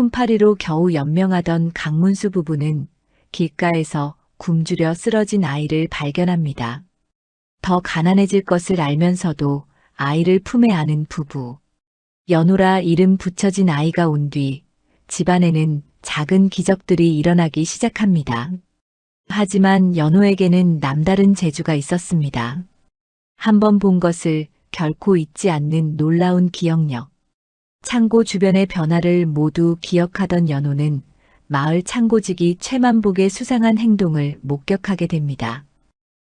품팔이로 겨우 연명하던 강문수 부부는 길가에서 굶주려 쓰러진 아이를 발견합니다. 더 가난해질 것을 알면서도 아이를 품에 안은 부부. 연호라 이름 붙여진 아이가 온 뒤 집안에는 작은 기적들이 일어나기 시작합니다. 하지만 연호에게는 남다른 재주가 있었습니다. 한 번 본 것을 결코 잊지 않는 놀라운 기억력. 창고 주변의 변화를 모두 기억하던 연호는 마을 창고직이 최만복의 수상한 행동을 목격하게 됩니다.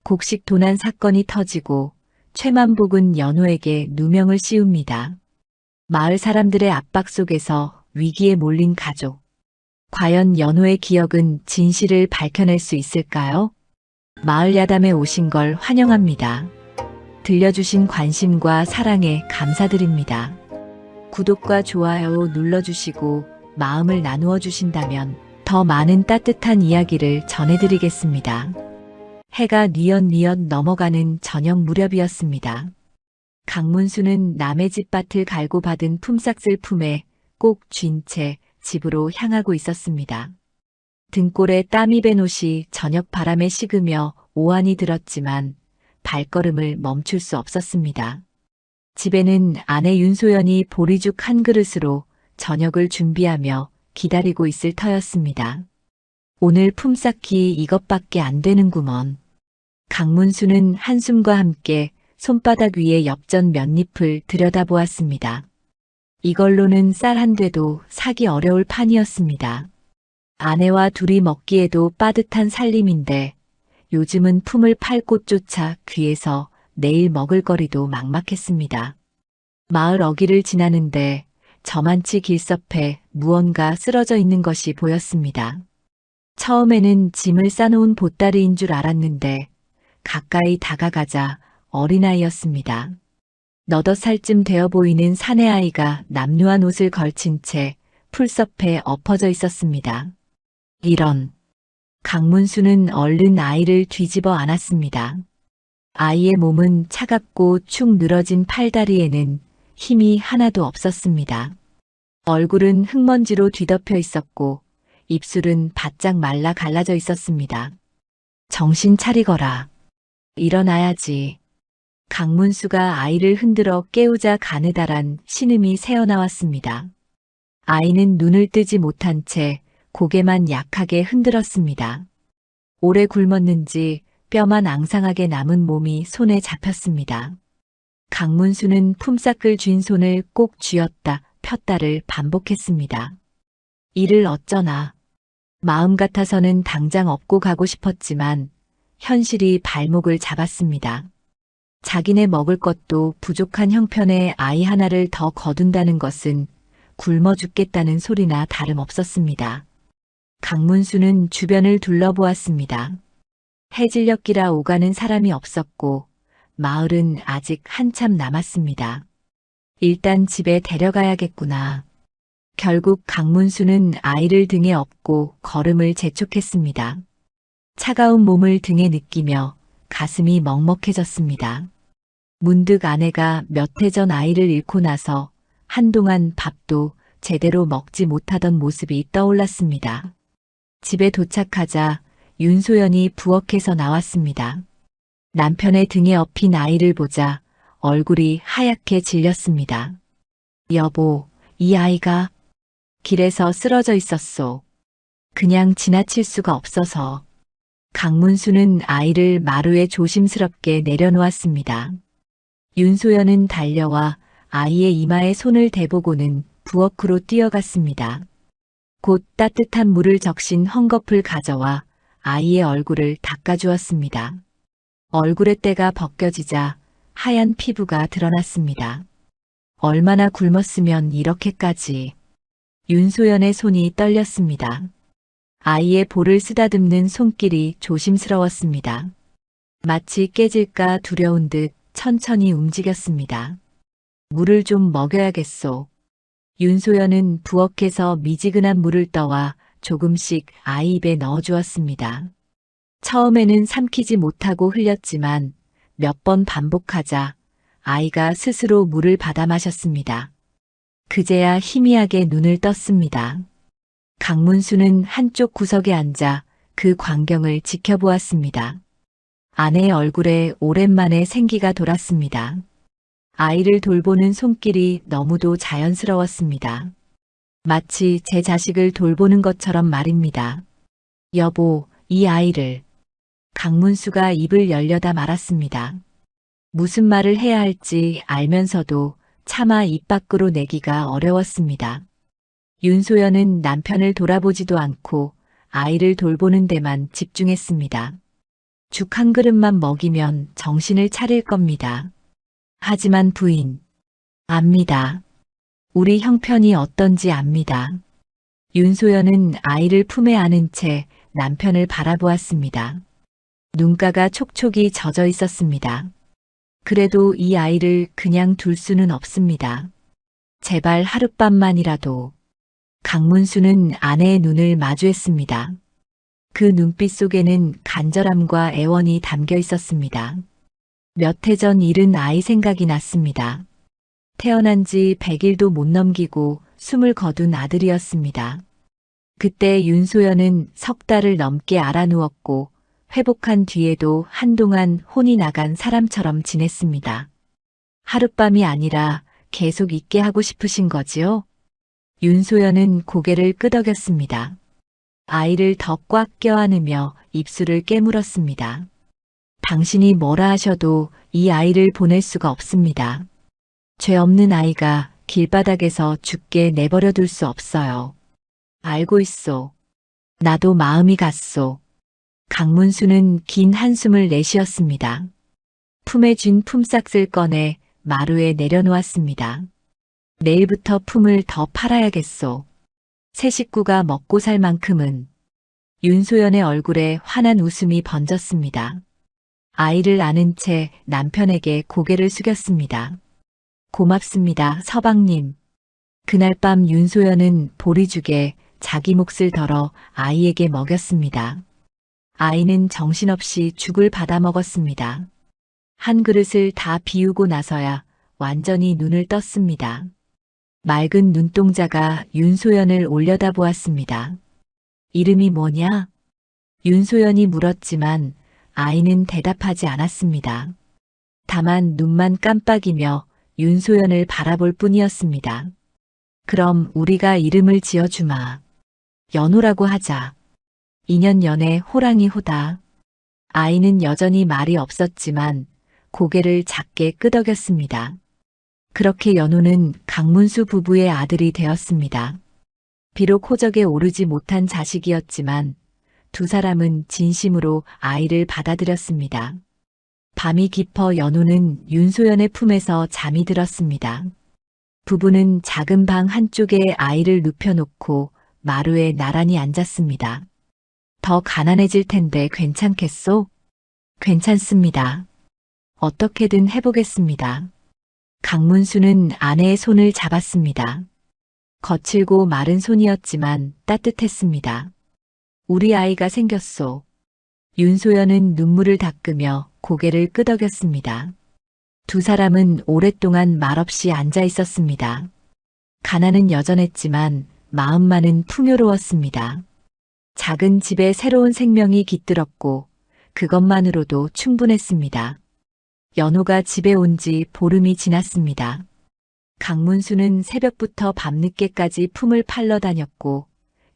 곡식 도난 사건이 터지고 최만복은 연호에게 누명을 씌웁니다. 마을 사람들의 압박 속에서 위기에 몰린 가족. 과연 연호의 기억은 진실을 밝혀낼 수 있을까요? 마을 야담에 오신 걸 환영합니다. 들려주신 관심과 사랑에 감사드립니다. 구독과 좋아요 눌러주시고 마음을 나누어 주신다면 더 많은 따뜻한 이야기를 전해드리겠습니다. 해가 뉘엿뉘엿 넘어가는 저녁 무렵이었습니다. 강문수는 남의 집밭을 갈고 받은 품삯을 품에 꼭 쥔 채 집으로 향하고 있었습니다. 등골에 땀이 밴 옷이 저녁 바람에 식으며 오한이 들었지만 발걸음을 멈출 수 없었습니다. 집에는 아내 윤소연이 보리죽 한 그릇으로 저녁을 준비하며 기다리고 있을 터였습니다. 오늘 품삯이 이것밖에 안 되는구먼. 강문수는 한숨과 함께 손바닥 위에 엽전 몇 잎을 들여다보았습니다. 이걸로는 쌀 한 되도 사기 어려울 판이었습니다. 아내와 둘이 먹기에도 빠듯한 살림인데 요즘은 품을 팔 곳조차 귀해서 내일 먹을 거리도 막막했습니다. 마을 어귀를 지나는데 저만치 길섭해 무언가 쓰러져 있는 것이 보였습니다. 처음에는 짐을 싸놓은 보따리인 줄 알았는데 가까이 다가가자 어린아이였습니다. 너덧 살쯤 되어 보이는 사내아이가 남루한 옷을 걸친 채 풀섭에 엎어져 있었습니다. 이런. 강문수는 얼른 아이를 뒤집어 안았습니다. 아이의 몸은 차갑고 축 늘어진 팔다리에는 힘이 하나도 없었습니다. 얼굴은 흙먼지로 뒤덮여 있었고 입술은 바짝 말라 갈라져 있었습니다. 정신 차리거라. 일어나야지. 강문수가 아이를 흔들어 깨우자 가느다란 신음이 새어나왔습니다. 아이는 눈을 뜨지 못한 채 고개만 약하게 흔들었습니다. 오래 굶었는지 뼈만 앙상하게 남은 몸이 손에 잡혔습니다. 강문수는 품삯을 쥔 손을 꼭 쥐었다 폈다를 반복했습니다. 이를 어쩌나. 마음 같아서는 당장 업고 가고 싶었지만 현실이 발목을 잡았습니다. 자기네 먹을 것도 부족한 형편에 아이 하나를 더 거둔다는 것은 굶어 죽겠다는 소리나 다름없었습니다. 강문수는 주변을 둘러보았습니다. 해질녘이라 오가는 사람이 없었고 마을은 아직 한참 남았습니다. 일단 집에 데려가야겠구나. 결국 강문수는 아이를 등에 업고 걸음을 재촉했습니다. 차가운 몸을 등에 느끼며 가슴이 먹먹해졌습니다. 문득 아내가 몇 해 전 아이를 잃고 나서 한동안 밥도 제대로 먹지 못하던 모습이 떠올랐습니다. 집에 도착하자 윤소연이 부엌에서 나왔습니다. 남편의 등에 업힌 아이를 보자 얼굴이 하얗게 질렸습니다. 여보, 이 아이가 길에서 쓰러져 있었소. 그냥 지나칠 수가 없어서. 강문수는 아이를 마루에 조심스럽게 내려놓았습니다. 윤소연은 달려와 아이의 이마에 손을 대보고는 부엌으로 뛰어갔습니다. 곧 따뜻한 물을 적신 헝겊을 가져와 아이의 얼굴을 닦아주었습니다. 얼굴의 때가 벗겨지자 하얀 피부가 드러났습니다. 얼마나 굶었으면 이렇게까지. 윤소연의 손이 떨렸습니다. 아이의 볼을 쓰다듬는 손길이 조심스러웠습니다. 마치 깨질까 두려운 듯 천천히 움직였습니다. 물을 좀 먹여야겠소. 윤소연은 부엌에서 미지근한 물을 떠와 조금씩 아이 입에 넣어주었습니다. 처음에는 삼키지 못하고 흘렸지만 몇 번 반복하자 아이가 스스로 물을 받아 마셨습니다. 그제야 희미하게 눈을 떴습니다. 강문수는 한쪽 구석에 앉아 그 광경을 지켜보았습니다. 아내의 얼굴에 오랜만에 생기가 돌았습니다. 아이를 돌보는 손길이 너무도 자연스러웠습니다. 마치 제 자식을 돌보는 것처럼 말입니다. 여보, 이 아이를. 강문수가 입을 열려다 말았습니다. 무슨 말을 해야 할지 알면서도 차마 입 밖으로 내기가 어려웠습니다. 윤소연은 남편을 돌아보지도 않고 아이를 돌보는 데만 집중했습니다. 죽 한 그릇만 먹이면 정신을 차릴 겁니다. 하지만 부인, 압니다. 우리 형편이 어떤지 압니다. 윤소연은 아이를 품에 안은 채 남편을 바라보았습니다. 눈가가 촉촉이 젖어 있었습니다. 그래도 이 아이를 그냥 둘 수는 없습니다. 제발 하룻밤만이라도. 강문수는 아내의 눈을 마주했습니다. 그 눈빛 속에는 간절함과 애원이 담겨 있었습니다. 몇 해 전 잃은 아이 생각이 났습니다. 태어난 지 100일도 못 넘기고 숨을 거둔 아들이었습니다. 그때 윤소연은 석 달을 넘게 알아누웠고 회복한 뒤에도 한동안 혼이 나간 사람처럼 지냈습니다. 하룻밤이 아니라 계속 있게 하고 싶으신 거지요? 윤소연은 고개를 끄덕였습니다. 아이를 더 꽉 껴안으며 입술을 깨물었습니다. 당신이 뭐라 하셔도 이 아이를 보낼 수가 없습니다. 죄 없는 아이가 길바닥에서 죽게 내버려 둘 수 없어요. 알고 있소. 나도 마음이 갔소. 강문수는 긴 한숨을 내쉬었습니다. 품에 쥔 품삯을 꺼내 마루에 내려놓았습니다. 내일부터 품을 더 팔아야겠소. 새 식구가 먹고 살 만큼은. 윤소연의 얼굴에 환한 웃음이 번졌습니다. 아이를 안은 채 남편에게 고개를 숙였습니다. 고맙습니다, 서방님. 그날 밤 윤소연은 보리죽에 자기 몫을 덜어 아이에게 먹였습니다. 아이는 정신없이 죽을 받아 먹었습니다. 한 그릇을 다 비우고 나서야 완전히 눈을 떴습니다. 맑은 눈동자가 윤소연을 올려다보았습니다. 이름이 뭐냐? 윤소연이 물었지만 아이는 대답하지 않았습니다. 다만 눈만 깜빡이며 윤소연을 바라볼 뿐이었습니다. 그럼 우리가 이름을 지어주마. 연호라고 하자. 2년 연애 호랑이 호다. 아이는 여전히 말이 없었지만 고개를 작게 끄덕였습니다. 그렇게 연호는 강문수 부부의 아들이 되었습니다. 비록 호적에 오르지 못한 자식이었지만 두 사람은 진심으로 아이를 받아들였습니다. 밤이 깊어 연호는 윤소연의 품에서 잠이 들었습니다. 부부는 작은 방 한쪽에 아이를 눕혀놓고 마루에 나란히 앉았습니다. 더 가난해질 텐데 괜찮겠소? 괜찮습니다. 어떻게든 해보겠습니다. 강문수는 아내의 손을 잡았습니다. 거칠고 마른 손이었지만 따뜻했습니다. 우리 아이가 생겼소. 윤소연은 눈물을 닦으며 고개를 끄덕였습니다. 두 사람은 오랫동안 말없이 앉아 있었습니다. 가난은 여전했지만 마음만은 풍요로웠습니다. 작은 집에 새로운 생명이 깃들었고 그것만으로도 충분했습니다. 연호가 집에 온 지 보름이 지났습니다. 강문수는 새벽부터 밤늦게까지 품을 팔러 다녔고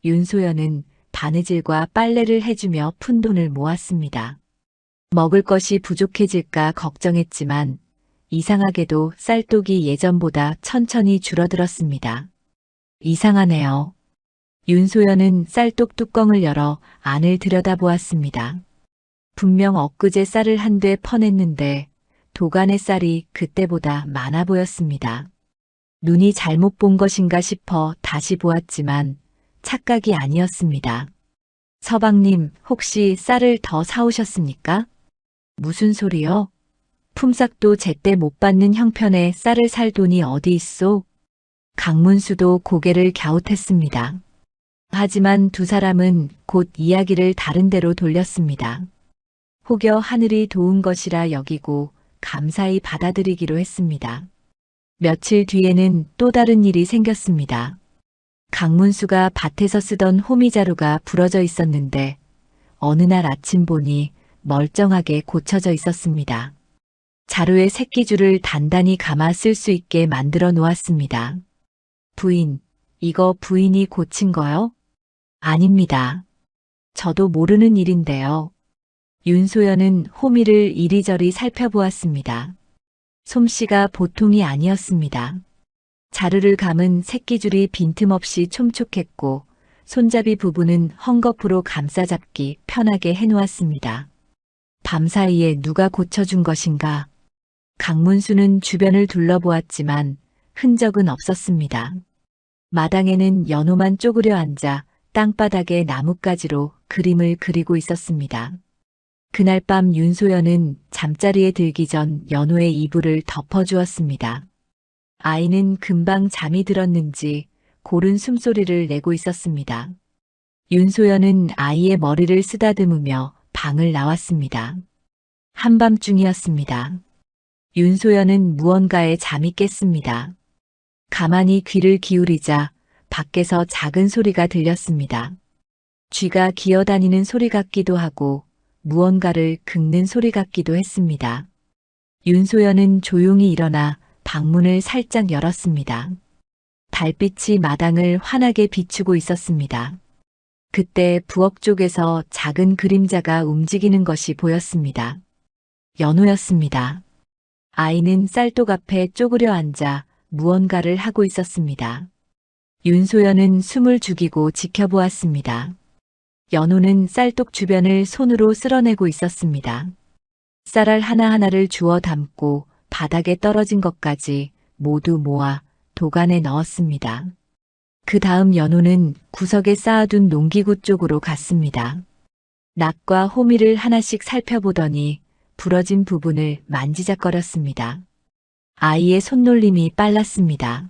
윤소연은 바느질과 빨래를 해주며 푼돈을 모았습니다. 먹을 것이 부족해질까 걱정했지만 이상하게도 쌀독이 예전보다 천천히 줄어들었습니다. 이상하네요. 윤소연은 쌀독 뚜껑을 열어 안을 들여다보았습니다. 분명 엊그제 쌀을 한 돼 퍼냈는데 도간의 쌀이 그때보다 많아 보였습니다. 눈이 잘못 본 것인가 싶어 다시 보았지만 착각이 아니었습니다. 서방님, 혹시 쌀을 더 사오셨습니까? 무슨 소리요? 품삯도 제때 못 받는 형편에 쌀을 살 돈이 어디 있소? 강문수도 고개를 갸웃했습니다. 하지만 두 사람은 곧 이야기를 다른 데로 돌렸습니다. 혹여 하늘이 도운 것이라 여기고 감사히 받아들이기로 했습니다. 며칠 뒤에는 또 다른 일이 생겼습니다. 강문수가 밭에서 쓰던 호미자루가 부러져 있었는데 어느 날 아침 보니 멀쩡하게 고쳐져 있었습니다. 자루에 새끼줄을 단단히 감아 쓸 수 있게 만들어 놓았습니다. 부인, 이거 부인이 고친 거요? 아닙니다. 저도 모르는 일인데요. 윤소연은 호미를 이리저리 살펴보았습니다. 솜씨가 보통이 아니었습니다. 자루를 감은 새끼줄이 빈틈없이 촘촘했고 손잡이 부분은 헝겊으로 감싸잡기 편하게 해놓았습니다. 밤사이에 누가 고쳐준 것인가? 강문수는 주변을 둘러보았지만 흔적은 없었습니다. 마당에는 연호만 쪼그려 앉아 땅바닥에 나뭇가지로 그림을 그리고 있었습니다. 그날 밤 윤소연은 잠자리에 들기 전 연호의 이불을 덮어주었습니다. 아이는 금방 잠이 들었는지 고른 숨소리를 내고 있었습니다. 윤소연은 아이의 머리를 쓰다듬으며 방을 나왔습니다. 한밤중이었습니다. 윤소연은 무언가에 잠이 깼습니다. 가만히 귀를 기울이자 밖에서 작은 소리가 들렸습니다. 쥐가 기어다니는 소리 같기도 하고 무언가를 긁는 소리 같기도 했습니다. 윤소연은 조용히 일어나 방문을 살짝 열었습니다. 달빛이 마당을 환하게 비추고 있었습니다. 그때 부엌 쪽에서 작은 그림자가 움직이는 것이 보였습니다. 연호였습니다. 아이는 쌀독 앞에 쪼그려 앉아 무언가를 하고 있었습니다. 윤소연은 숨을 죽이고 지켜보았습니다. 연호는 쌀독 주변을 손으로 쓸어내고 있었습니다. 쌀알 하나하나를 주워 담고 바닥에 떨어진 것까지 모두 모아 도간에 넣었습니다. 그 다음 연호는 구석에 쌓아둔 농기구 쪽으로 갔습니다. 낙과 호미를 하나씩 살펴보더니 부러진 부분을 만지작거렸습니다. 아이의 손놀림이 빨랐습니다.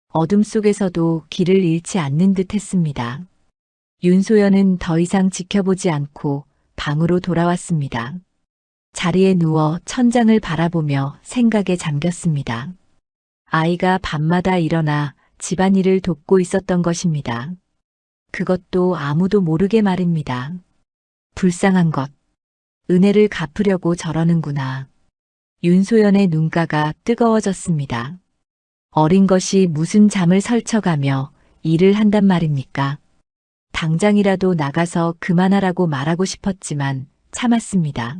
어둠 속에서도 길을 잃지 않는 듯 했습니다. 윤소연은 더 이상 지켜보지 않고 방으로 돌아왔습니다. 자리에 누워 천장을 바라보며 생각에 잠겼습니다. 아이가 밤마다 일어나 집안일을 돕고 있었던 것입니다. 그것도 아무도 모르게 말입니다. 불쌍한 것. 은혜를 갚으려고 저러는구나. 윤소연의 눈가가 뜨거워졌습니다. 어린 것이 무슨 잠을 설쳐가며 일을 한단 말입니까? 당장이라도 나가서 그만하라고 말하고 싶었지만 참았습니다.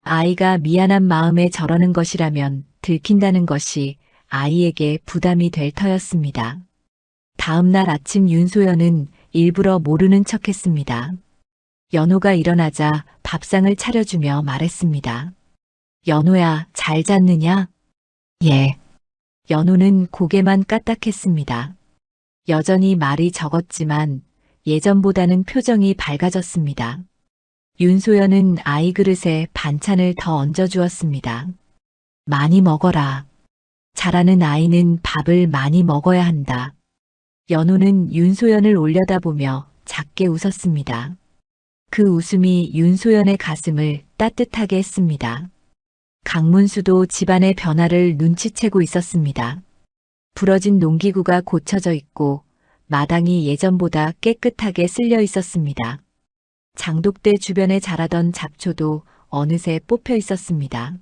아이가 미안한 마음에 저러는 것이라면 들킨다는 것이 아이에게 부담이 될 터였습니다. 다음 날 아침 윤소연은 일부러 모르는 척했습니다. 연호가 일어나자 밥상을 차려주며 말했습니다. 연호야, 잘 잤느냐? 예. 연호는 고개만 까딱했습니다. 여전히 말이 적었지만 예전보다는 표정이 밝아졌습니다. 윤소연은 아이 그릇에 반찬을 더 얹어주었습니다. 많이 먹어라. 자라는 아이는 밥을 많이 먹어야 한다. 연호는 윤소연을 올려다보며 작게 웃었습니다. 그 웃음이 윤소연의 가슴을 따뜻하게 했습니다. 강문수도 집안의 변화를 눈치채고 있었습니다. 부러진 농기구가 고쳐져 있고 마당이 예전보다 깨끗하게 쓸려 있었습니다. 장독대 주변에 자라던 잡초도 어느새 뽑혀 있었습니다.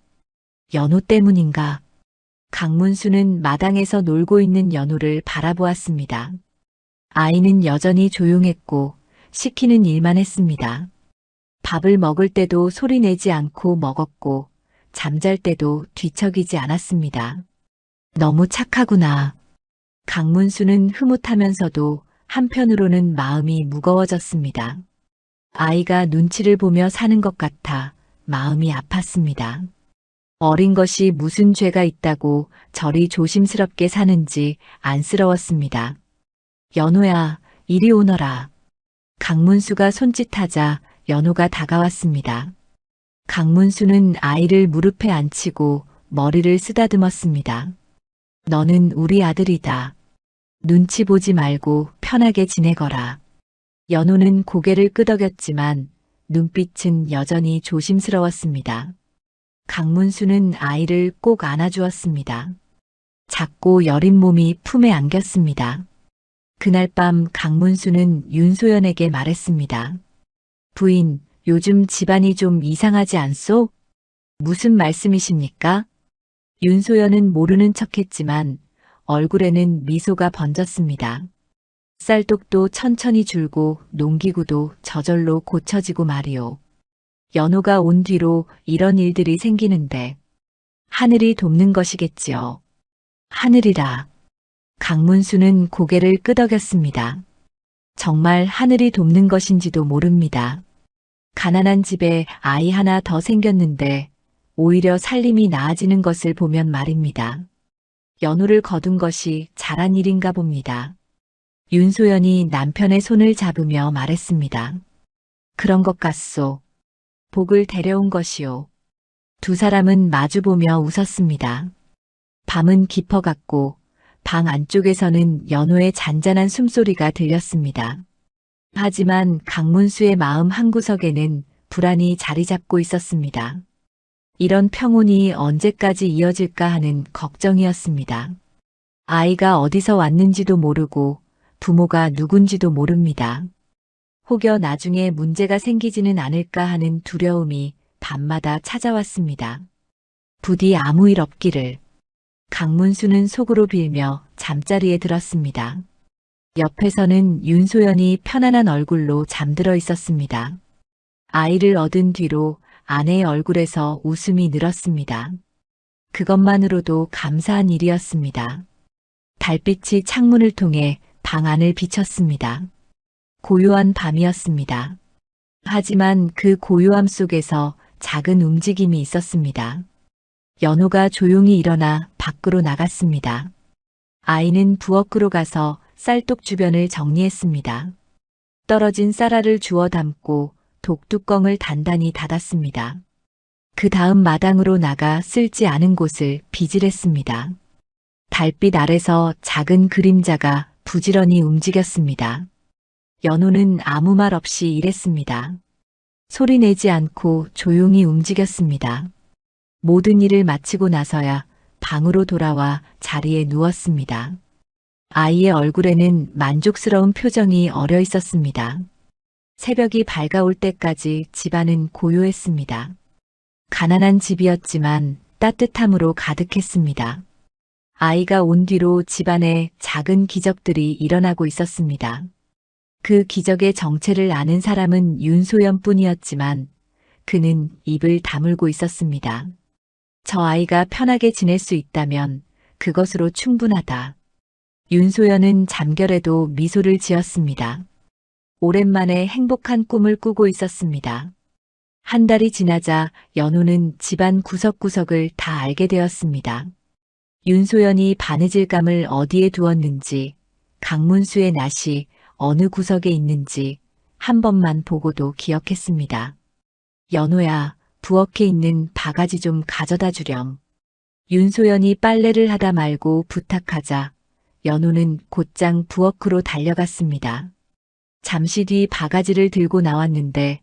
연호 때문인가? 강문수는 마당에서 놀고 있는 연호를 바라보았습니다. 아이는 여전히 조용했고 시키는 일만 했습니다. 밥을 먹을 때도 소리 내지 않고 먹었고 잠잘 때도 뒤척이지 않았습니다. 너무 착하구나. 강문수는 흐뭇하면서도 한편으로는 마음이 무거워졌습니다. 아이가 눈치를 보며 사는 것 같아 마음이 아팠습니다. 어린 것이 무슨 죄가 있다고 저리 조심스럽게 사는지 안쓰러웠습니다. 연호야, 이리 오너라. 강문수가 손짓하자 연호가 다가왔습니다. 강문수는 아이를 무릎에 앉히고 머리를 쓰다듬었습니다. 너는 우리 아들이다. 눈치 보지 말고 편하게 지내거라. 연호는 고개를 끄덕였지만 눈빛은 여전히 조심스러웠습니다. 강문수는 아이를 꼭 안아주었습니다. 작고 여린 몸이 품에 안겼습니다. 그날 밤 강문수는 윤소연에게 말했습니다. 부인, 요즘 집안이 좀 이상하지 않소? 무슨 말씀이십니까? 윤소연은 모르는 척했지만 얼굴에는 미소가 번졌습니다. 쌀독도 천천히 줄고 농기구도 저절로 고쳐지고 말이오. 연호가 온 뒤로 이런 일들이 생기는데 하늘이 돕는 것이겠지요. 하늘이라. 강문수는 고개를 끄덕였습니다. 정말 하늘이 돕는 것인지도 모릅니다. 가난한 집에 아이 하나 더 생겼는데 오히려 살림이 나아지는 것을 보면 말입니다. 연호를 거둔 것이 잘한 일인가 봅니다. 윤소연이 남편의 손을 잡으며 말했습니다. 그런 것 같소. 복을 데려온 것이오. 두 사람은 마주보며 웃었습니다. 밤은 깊어갔고 방 안쪽에서는 연호의 잔잔한 숨소리가 들렸습니다. 하지만 강문수의 마음 한구석에는 불안이 자리 잡고 있었습니다. 이런 평온이 언제까지 이어질까 하는 걱정이었습니다. 아이가 어디서 왔는지도 모르고 부모가 누군지도 모릅니다. 혹여 나중에 문제가 생기지는 않을까 하는 두려움이 밤마다 찾아왔습니다. 부디 아무 일 없기를. 강문수는 속으로 빌며 잠자리에 들었습니다. 옆에서는 윤소연이 편안한 얼굴로 잠들어 있었습니다. 아이를 얻은 뒤로 아내의 얼굴에서 웃음이 늘었습니다. 그것만으로도 감사한 일이었습니다. 달빛이 창문을 통해 방 안을 비쳤습니다. 고요한 밤이었습니다. 하지만 그 고요함 속에서 작은 움직임이 있었습니다. 연호가 조용히 일어나 밖으로 나갔습니다. 아이는 부엌으로 가서 쌀독 주변을 정리했습니다. 떨어진 쌀알을 주워 담고 독뚜껑을 단단히 닫았습니다. 그 다음 마당으로 나가 쓸지 않은 곳을 비질했습니다. 달빛 아래서 작은 그림자가 부지런히 움직였습니다. 연호는 아무 말 없이 일했습니다. 소리 내지 않고 조용히 움직였습니다. 모든 일을 마치고 나서야 방으로 돌아와 자리에 누웠습니다. 아이의 얼굴에는 만족스러운 표정이 어려 있었습니다. 새벽이 밝아올 때까지 집안은 고요했습니다. 가난한 집이었지만 따뜻함으로 가득했습니다. 아이가 온 뒤로 집안에 작은 기적들이 일어나고 있었습니다. 그 기적의 정체를 아는 사람은 윤소연 뿐이었지만 그는 입을 다물고 있었습니다. 저 아이가 편하게 지낼 수 있다면 그것으로 충분하다. 윤소연은 잠결에도 미소를 지었습니다. 오랜만에 행복한 꿈을 꾸고 있었습니다. 한 달이 지나자 연호는 집안 구석구석을 다 알게 되었습니다. 윤소연이 바느질감을 어디에 두었는지, 강문수의 낫이 어느 구석에 있는지 한 번만 보고도 기억했습니다. 연호야, 부엌에 있는 바가지 좀 가져다 주렴. 윤소연이 빨래를 하다 말고 부탁하자 연호는 곧장 부엌으로 달려갔습니다. 잠시 뒤 바가지를 들고 나왔는데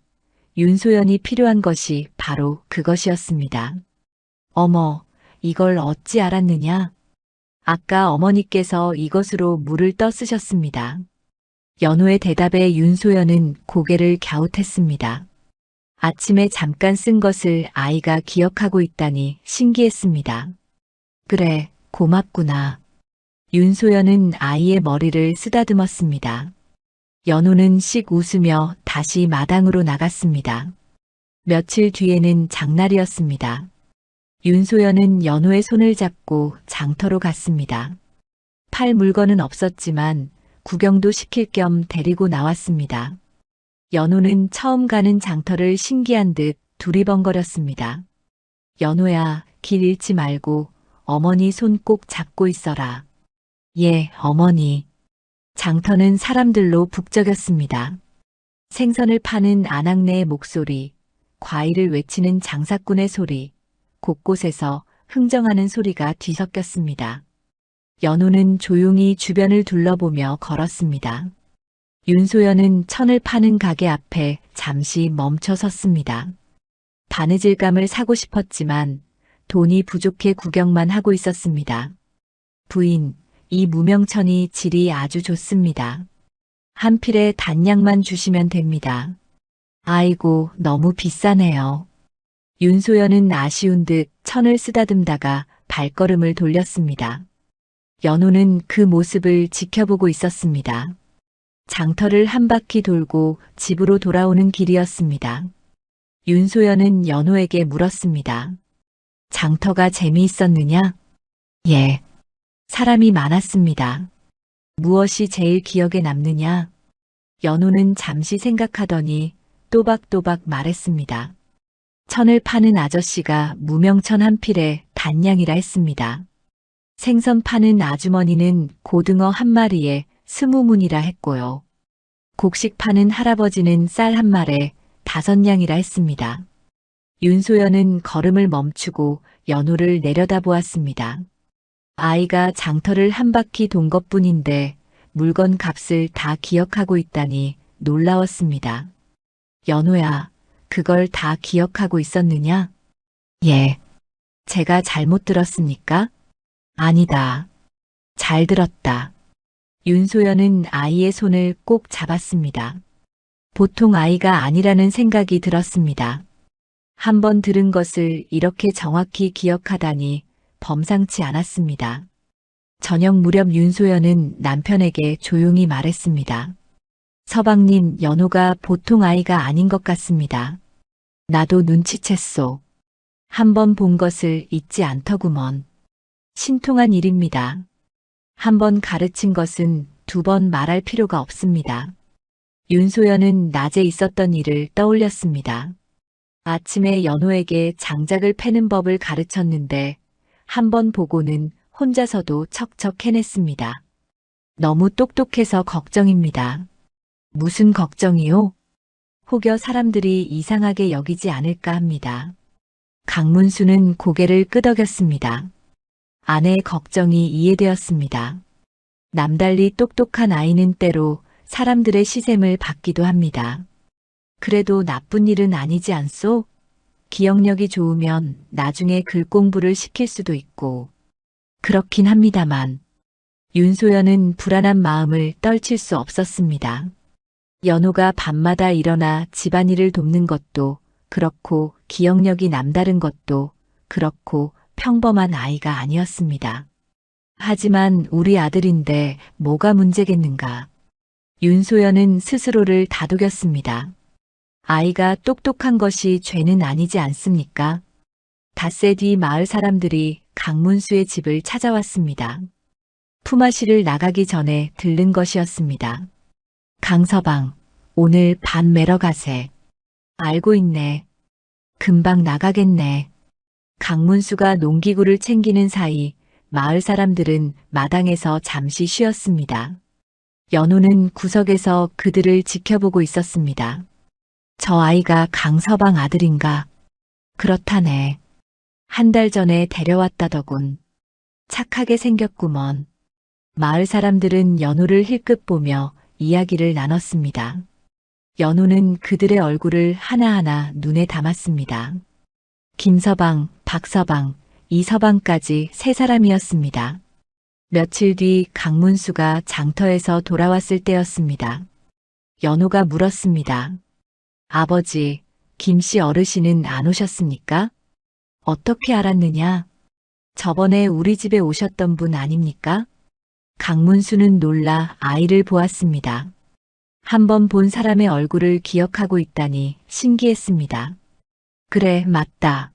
윤소연이 필요한 것이 바로 그것이었습니다. 어머, 이걸 어찌 알았느냐? 아까 어머니께서 이것으로 물을 떠쓰셨습니다. 연호의 대답에 윤소연은 고개를 갸웃했습니다. 아침에 잠깐 쓴 것을 아이가 기억하고 있다니 신기했습니다. 그래, 고맙구나. 윤소연은 아이의 머리를 쓰다듬었습니다. 연호는 씩 웃으며 다시 마당으로 나갔습니다. 며칠 뒤에는 장날이었습니다. 윤소연은 연호의 손을 잡고 장터로 갔습니다. 팔 물건은 없었지만 구경도 시킬 겸 데리고 나왔습니다. 연호는 처음 가는 장터를 신기한 듯 두리번거렸습니다. 연호야, 길 잃지 말고 어머니 손 꼭 잡고 있어라. 예, 어머니. 장터는 사람들로 북적였습니다. 생선을 파는 아낙네의 목소리, 과일을 외치는 장사꾼의 소리, 곳곳에서 흥정하는 소리가 뒤섞였습니다. 연호는 조용히 주변을 둘러보며 걸었습니다. 윤소연은 천을 파는 가게 앞에 잠시 멈춰 섰습니다. 바느질감을 사고 싶었지만 돈이 부족해 구경만 하고 있었습니다. 부인, 이 무명천이 질이 아주 좋습니다. 한 필에 단량만 주시면 됩니다. 아이고, 너무 비싸네요. 윤소연은 아쉬운 듯 천을 쓰다듬다가 발걸음을 돌렸습니다. 연호는 그 모습을 지켜보고 있었습니다. 장터를 한 바퀴 돌고 집으로 돌아오는 길이었습니다. 윤소연은 연호에게 물었습니다. 장터가 재미있었느냐? 예. 사람이 많았습니다. 무엇이 제일 기억에 남느냐? 연호는 잠시 생각하더니 또박또박 말했습니다. 천을 파는 아저씨가 무명천 한 필에 단량이라 했습니다. 생선 파는 아주머니는 고등어 한 마리에 20문이라 했고요. 곡식 파는 할아버지는 쌀 한 말에 5냥이라 했습니다. 윤소연은 걸음을 멈추고 연호를 내려다보았습니다. 아이가 장터를 한 바퀴 돈 것뿐인데 물건 값을 다 기억하고 있다니 놀라웠습니다. 연호야, 그걸 다 기억하고 있었느냐? 예. 제가 잘못 들었습니까? 아니다. 잘 들었다. 윤소연은 아이의 손을 꼭 잡았습니다. 보통 아이가 아니라는 생각이 들었습니다. 한번 들은 것을 이렇게 정확히 기억하다니 범상치 않았습니다. 저녁 무렵 윤소연은 남편에게 조용히 말했습니다. 서방님, 연호가 보통 아이가 아닌 것 같습니다. 나도 눈치챘소. 한번 본 것을 잊지 않더구먼. 신통한 일입니다. 한번 가르친 것은 2번 말할 필요가 없습니다. 윤소연은 낮에 있었던 일을 떠올렸습니다. 아침에 연호에게 장작을 패는 법을 가르쳤는데 한 번 보고는 혼자서도 척척 해냈습니다. 너무 똑똑해서 걱정입니다. 무슨 걱정이요? 혹여 사람들이 이상하게 여기지 않을까 합니다. 강문수는 고개를 끄덕였습니다. 아내의 걱정이 이해되었습니다. 남달리 똑똑한 아이는 때로 사람들의 시샘을 받기도 합니다. 그래도 나쁜 일은 아니지 않소? 기억력이 좋으면 나중에 글 공부를 시킬 수도 있고. 그렇긴 합니다만. 윤소연은 불안한 마음을 떨칠 수 없었습니다. 연호가 밤마다 일어나 집안일을 돕는 것도 그렇고 기억력이 남다른 것도 그렇고 평범한 아이가 아니었습니다. 하지만 우리 아들인데 뭐가 문제겠는가. 윤소연은 스스로를 다독였습니다. 아이가 똑똑한 것이 죄는 아니지 않습니까? 닷새 뒤 마을 사람들이 강문수의 집을 찾아왔습니다. 품앗이를 나가기 전에 들른 것이었습니다. 강서방, 오늘 반 매러 가세. 알고 있네. 금방 나가겠네. 강문수가 농기구를 챙기는 사이 마을 사람들은 마당에서 잠시 쉬었습니다. 연호는 구석에서 그들을 지켜보고 있었습니다. 저 아이가 강서방 아들인가? 그렇다네. 한 달 전에 데려왔다더군. 착하게 생겼구먼. 마을 사람들은 연호를 힐끗 보며 이야기를 나눴습니다. 연호는 그들의 얼굴을 하나하나 눈에 담았습니다. 김서방, 박서방, 이서방까지 3사람이었습니다. 며칠 뒤 강문수가 장터에서 돌아왔을 때였습니다. 연호가 물었습니다. 아버지, 김씨 어르신은 안 오셨습니까? 어떻게 알았느냐? 저번에 우리 집에 오셨던 분 아닙니까? 강문수는 놀라 아이를 보았습니다. 한번 본 사람의 얼굴을 기억하고 있다니 신기했습니다. 그래, 맞다.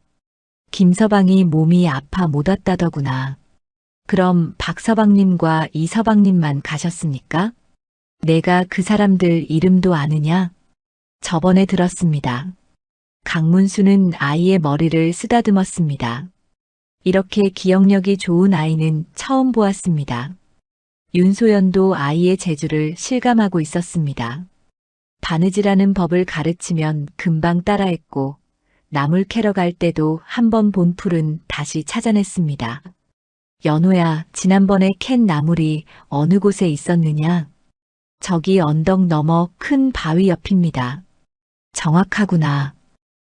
김서방이 몸이 아파 못 왔다더구나. 그럼 박서방님과 이서방님만 가셨습니까? 내가 그 사람들 이름도 아느냐? 저번에 들었습니다. 강문수는 아이의 머리를 쓰다듬었습니다. 이렇게 기억력이 좋은 아이는 처음 보았습니다. 윤소연도 아이의 재주를 실감하고 있었습니다. 바느질하는 법을 가르치면 금방 따라했고 나물 캐러 갈 때도 한 번 본 풀은 다시 찾아냈습니다. 연호야, 지난번에 캔 나물이 어느 곳에 있었느냐? 저기 언덕 너머 큰 바위 옆입니다. 정확하구나.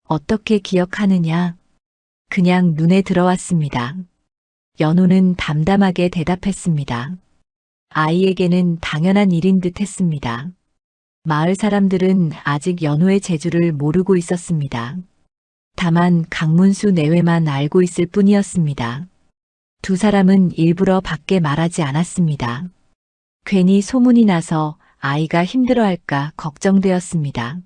어떻게 기억하느냐? 그냥 눈에 들어왔습니다. 연호는 담담하게 대답했습니다. 아이에게는 당연한 일인 듯 했습니다. 마을 사람들은 아직 연호의 재주를 모르고 있었습니다. 다만 강문수 내외만 알고 있을 뿐이었습니다. 두 사람은 일부러 밖에 말하지 않았습니다. 괜히 소문이 나서 아이가 힘들어할까 걱정되었습니다.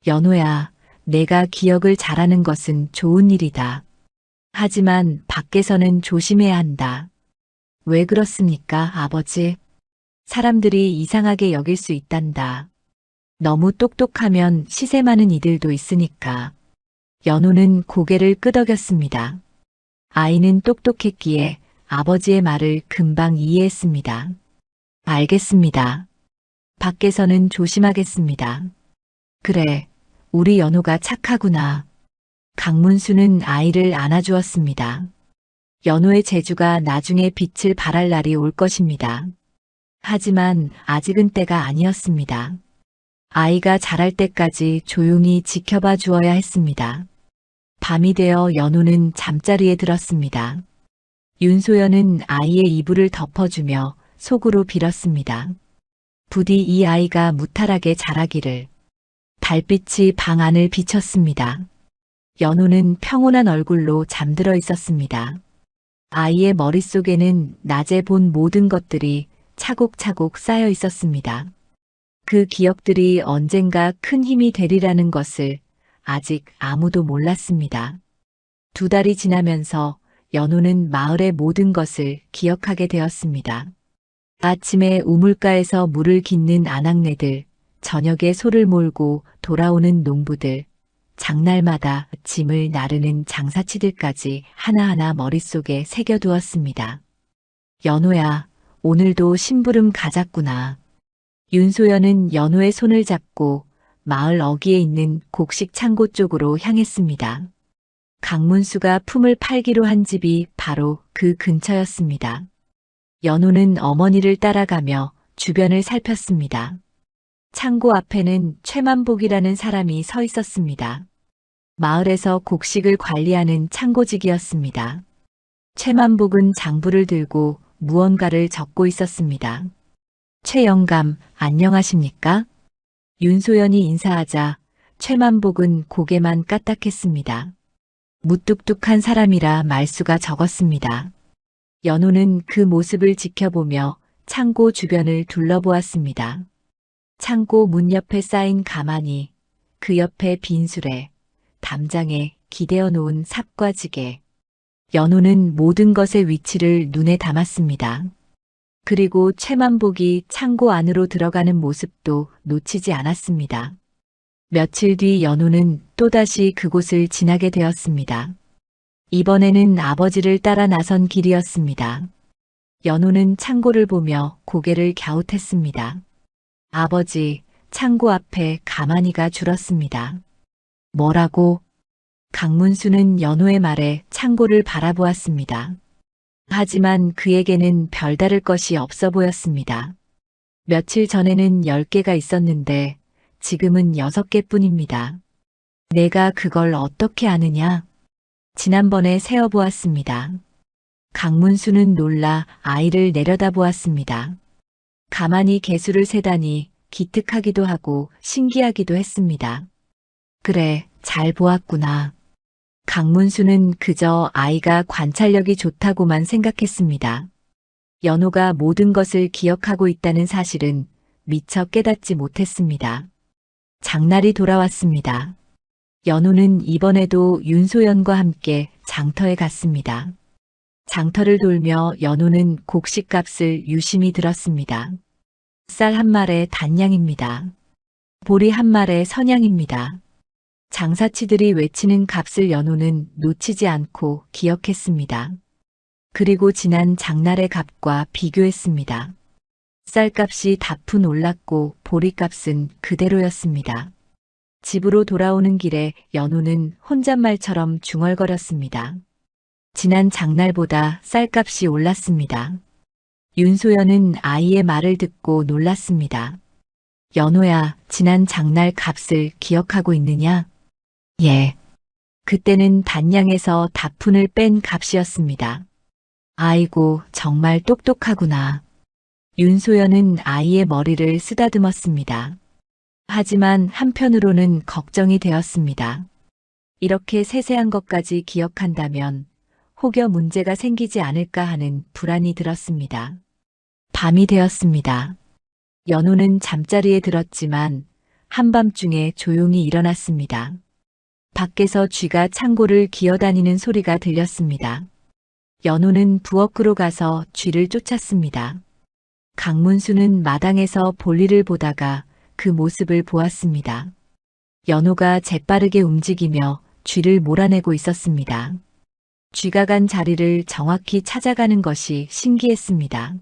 연호야, 내가 기억을 잘하는 것은 좋은 일이다. 하지만 밖에서는 조심해야 한다. 왜 그렇습니까, 아버지? 사람들이 이상하게 여길 수 있단다. 너무 똑똑하면 시세 많은 이들도 있으니까. 연호는 고개를 끄덕였습니다. 아이는 똑똑했기에 아버지의 말을 금방 이해했습니다. 알겠습니다. 밖에서는 조심하겠습니다. 그래, 우리 연호가 착하구나. 강문수는 아이를 안아주었습니다. 연호의 재주가 나중에 빛을 발할 날이 올 것입니다. 하지만 아직은 때가 아니었습니다. 아이가 자랄 때까지 조용히 지켜봐 주어야 했습니다. 밤이 되어 연호는 잠자리에 들었습니다. 윤소연은 아이의 이불을 덮어주며 속으로 빌었습니다. 부디 이 아이가 무탈하게 자라기를. 달빛이 방 안을 비쳤습니다. 연호는 평온한 얼굴로 잠들어 있었습니다. 아이의 머릿속에는 낮에 본 모든 것들이 차곡차곡 쌓여 있었습니다. 그 기억들이 언젠가 큰 힘이 되리라는 것을 아직 아무도 몰랐습니다. 2달이 지나면서 연호는 마을의 모든 것을 기억하게 되었습니다. 아침에 우물가에서 물을 깃는 아낙네들, 저녁에 소를 몰고 돌아오는 농부들, 장날마다 짐을 나르는 장사치들까지 하나하나 머릿속에 새겨두었습니다. 연호야, 오늘도 심부름 가자꾸나. 윤소연은 연호의 손을 잡고 마을 어귀에 있는 곡식 창고 쪽으로 향했습니다. 강문수가 품을 팔기로 한 집이 바로 그 근처였습니다. 연호는 어머니를 따라가며 주변을 살폈습니다. 창고 앞에는 최만복이라는 사람이 서 있었습니다. 마을에서 곡식을 관리하는 창고직이었습니다. 최만복은 장부를 들고 무언가를 적고 있었습니다. 최 영감, 안녕하십니까? 윤소연이 인사하자 최만복은 고개만 까딱했습니다. 무뚝뚝한 사람이라 말수가 적었습니다. 연호는 그 모습을 지켜보며 창고 주변을 둘러보았습니다. 창고 문 옆에 쌓인 가마니, 그 옆에 빈수레, 담장에 기대어 놓은 삽과 지게. 연호는 모든 것의 위치를 눈에 담았습니다. 그리고 최만복이 창고 안으로 들어가는 모습도 놓치지 않았습니다. 며칠 뒤 연호는 또다시 그곳을 지나게 되었습니다. 이번에는 아버지를 따라 나선 길이었습니다. 연호는 창고를 보며 고개를 갸웃했습니다. 아버지, 창고 앞에 가마니가 줄었습니다. 뭐라고? 강문수는 연호의 말에 창고를 바라보았습니다. 하지만 그에게는 별다를 것이 없어 보였습니다. 며칠 전에는 10개가 있었는데 지금은 6개뿐입니다. 내가 그걸 어떻게 아느냐? 지난번에 세어보았습니다. 강문수는 놀라 아이를 내려다보았습니다. 가만히 개수를 세다니 기특하기도 하고 신기하기도 했습니다. 그래, 잘 보았구나. 강문수는 그저 아이가 관찰력이 좋다고만 생각했습니다. 연호가 모든 것을 기억하고 있다는 사실은 미처 깨닫지 못했습니다. 장날이 돌아왔습니다. 연호는 이번에도 윤소연과 함께 장터에 갔습니다. 장터를 돌며 연호는 곡식값을 유심히 들었습니다. 쌀 한 말에 단량입니다. 보리 한 말에 선양입니다. 장사치들이 외치는 값을 연호는 놓치지 않고 기억했습니다. 그리고 지난 장날의 값과 비교했습니다. 쌀값이 다푼 올랐고 보리값은 그대로였습니다. 집으로 돌아오는 길에 연호는 혼잣말처럼 중얼거렸습니다. 지난 장날보다 쌀값이 올랐습니다. 윤소연은 아이의 말을 듣고 놀랐습니다. 연호야, 지난 장날 값을 기억하고 있느냐? 예. 그때는 단량에서 다푼을 뺀 값이었습니다. 아이고, 정말 똑똑하구나. 윤소연은 아이의 머리를 쓰다듬었습니다. 하지만 한편으로는 걱정이 되었습니다. 이렇게 세세한 것까지 기억한다면 혹여 문제가 생기지 않을까 하는 불안이 들었습니다. 밤이 되었습니다. 연호는 잠자리에 들었지만 한밤중에 조용히 일어났습니다. 밖에서 쥐가 창고를 기어다니는 소리가 들렸습니다. 연호는 부엌으로 가서 쥐를 쫓았습니다. 강문수는 마당에서 볼일을 보다가 그 모습을 보았습니다. 연호가 재빠르게 움직이며 쥐를 몰아내고 있었습니다. 쥐가 간 자리를 정확히 찾아가는 것이 신기했습니다.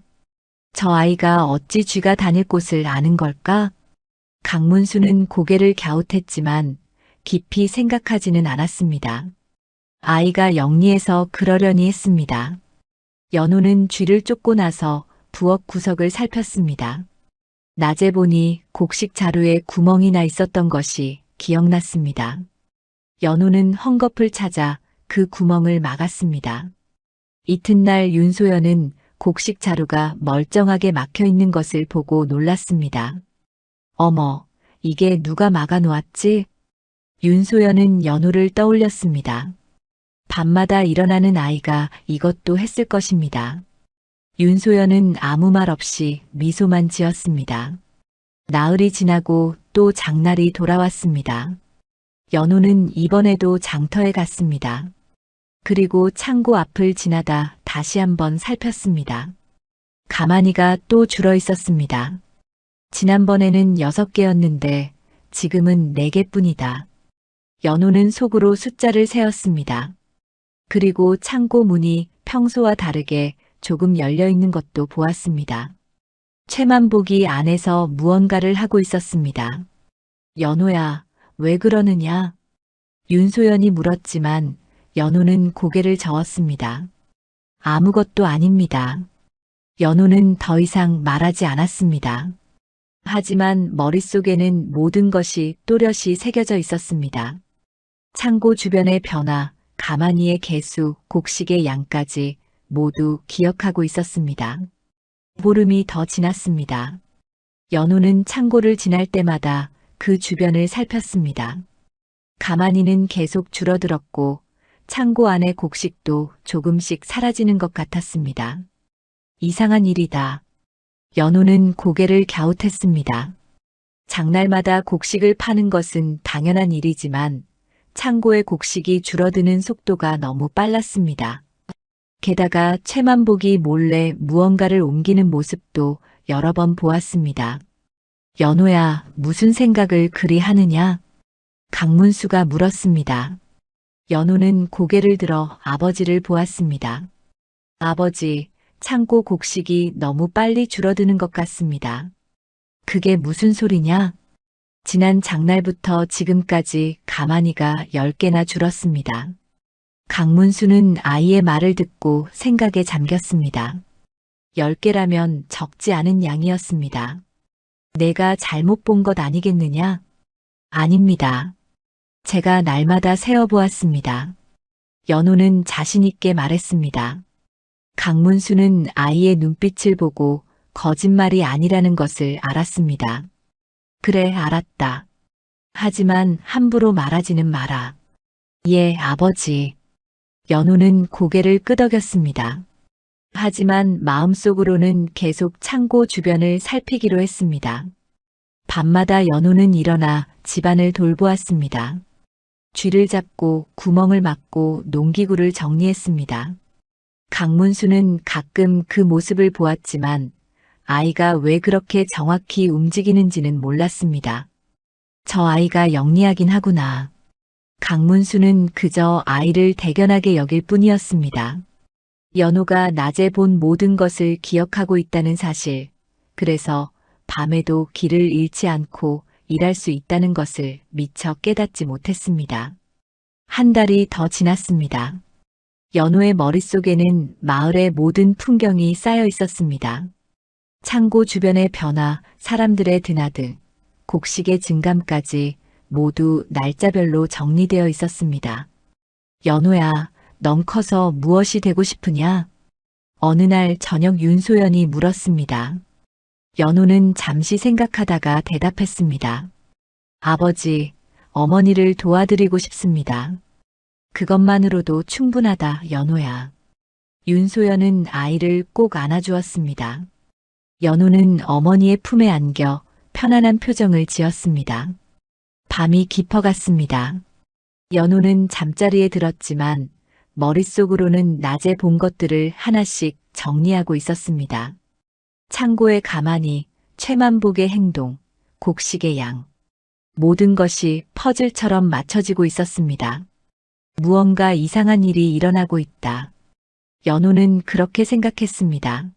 저 아이가 어찌 쥐가 다닐 곳을 아는 걸까? 강문수는 고개를 갸웃했지만 깊이 생각하지는 않았습니다. 아이가 영리해서 그러려니 했습니다. 연호는 쥐를 쫓고 나서 부엌 구석을 살폈습니다. 낮에 보니 곡식 자루에 구멍이 나 있었던 것이 기억났습니다. 연호는 헝겊을 찾아 그 구멍을 막았습니다. 이튿날 윤소연은 곡식 자루가 멀쩡하게 막혀 있는 것을 보고 놀랐습니다. 어머, 이게 누가 막아 놓았지? 윤소연은 연호를 떠올렸습니다. 밤마다 일어나는 아이가 이것도 했을 것입니다. 윤소연은 아무 말 없이 미소만 지었습니다. 나흘이 지나고 또 장날이 돌아왔습니다. 연호는 이번에도 장터에 갔습니다. 그리고 창고 앞을 지나다 다시 한번 살폈습니다. 가마니가 또 줄어 있었습니다. 지난번에는 6개였는데 지금은 4개뿐이다. 연호는 속으로 숫자를 세었습니다. 그리고 창고 문이 평소와 다르게 조금 열려 있는 것도 보았습니다. 최만복이 안에서 무언가를 하고 있었습니다. 연호야, 왜 그러느냐? 윤소연이 물었지만 연호는 고개를 저었습니다. 아무것도 아닙니다. 연호는 더 이상 말하지 않았습니다. 하지만 머릿속에는 모든 것이 또렷이 새겨져 있었습니다. 창고 주변의 변화, 가마니의 개수, 곡식의 양까지 모두 기억하고 있었습니다. 보름이 더 지났습니다. 연호는 창고를 지날 때마다 그 주변을 살폈습니다. 가마니는 계속 줄어들었고 창고 안의 곡식도 조금씩 사라지는 것 같았습니다. 이상한 일이다. 연호는 고개를 갸웃했습니다. 장날마다 곡식을 파는 것은 당연한 일이지만 창고의 곡식이 줄어드는 속도가 너무 빨랐습니다. 게다가 최만복이 몰래 무언가를 옮기는 모습도 여러 번 보았습니다. 연호야, 무슨 생각을 그리 하느냐? 강문수가 물었습니다. 연호는 고개를 들어 아버지를 보았습니다. 아버지, 창고 곡식이 너무 빨리 줄어드는 것 같습니다. 그게 무슨 소리냐? 지난 장날부터 지금까지 가마니가 10개나 줄었습니다. 강문수는 아이의 말을 듣고 생각에 잠겼습니다. 10개라면 적지 않은 양이었습니다. 내가 잘못 본 것 아니겠느냐? 아닙니다. 제가 날마다 세어보았습니다. 연호는 자신있게 말했습니다. 강문수는 아이의 눈빛을 보고 거짓말이 아니라는 것을 알았습니다. 그래, 알았다. 하지만 함부로 말하지는 마라. 예, 아버지. 연호는 고개를 끄덕였습니다. 하지만 마음속으로는 계속 창고 주변을 살피기로 했습니다. 밤마다 연호는 일어나 집안을 돌보았습니다. 쥐를 잡고 구멍을 막고 농기구를 정리했습니다. 강문수는 가끔 그 모습을 보았지만 아이가 왜 그렇게 정확히 움직이는지는 몰랐습니다. 저 아이가 영리하긴 하구나. 강문수는 그저 아이를 대견하게 여길 뿐이었습니다. 연호가 낮에 본 모든 것을 기억하고 있다는 사실, 그래서 밤에도 길을 잃지 않고 일할 수 있다는 것을 미처 깨닫지 못했습니다. 한 달이 더 지났습니다. 연호의 머릿속에는 마을의 모든 풍경이 쌓여 있었습니다. 창고 주변의 변화, 사람들의 드나들, 곡식의 증감까지 모두 날짜별로 정리되어 있었습니다. 연호야, 넌 커서 무엇이 되고 싶으냐? 어느 날 저녁 윤소연이 물었습니다. 연호는 잠시 생각하다가 대답했습니다. 아버지, 어머니를 도와드리고 싶습니다. 그것만으로도 충분하다, 연호야. 윤소연은 아이를 꼭 안아주었습니다. 연호는 어머니의 품에 안겨 편안한 표정을 지었습니다. 밤이 깊어갔습니다. 연호는 잠자리에 들었지만 머릿속으로는 낮에 본 것들을 하나씩 정리하고 있었습니다. 창고의 가만히, 최만복의 행동, 곡식의 양. 모든 것이 퍼즐처럼 맞춰지고 있었습니다. 무언가 이상한 일이 일어나고 있다. 연호는 그렇게 생각했습니다.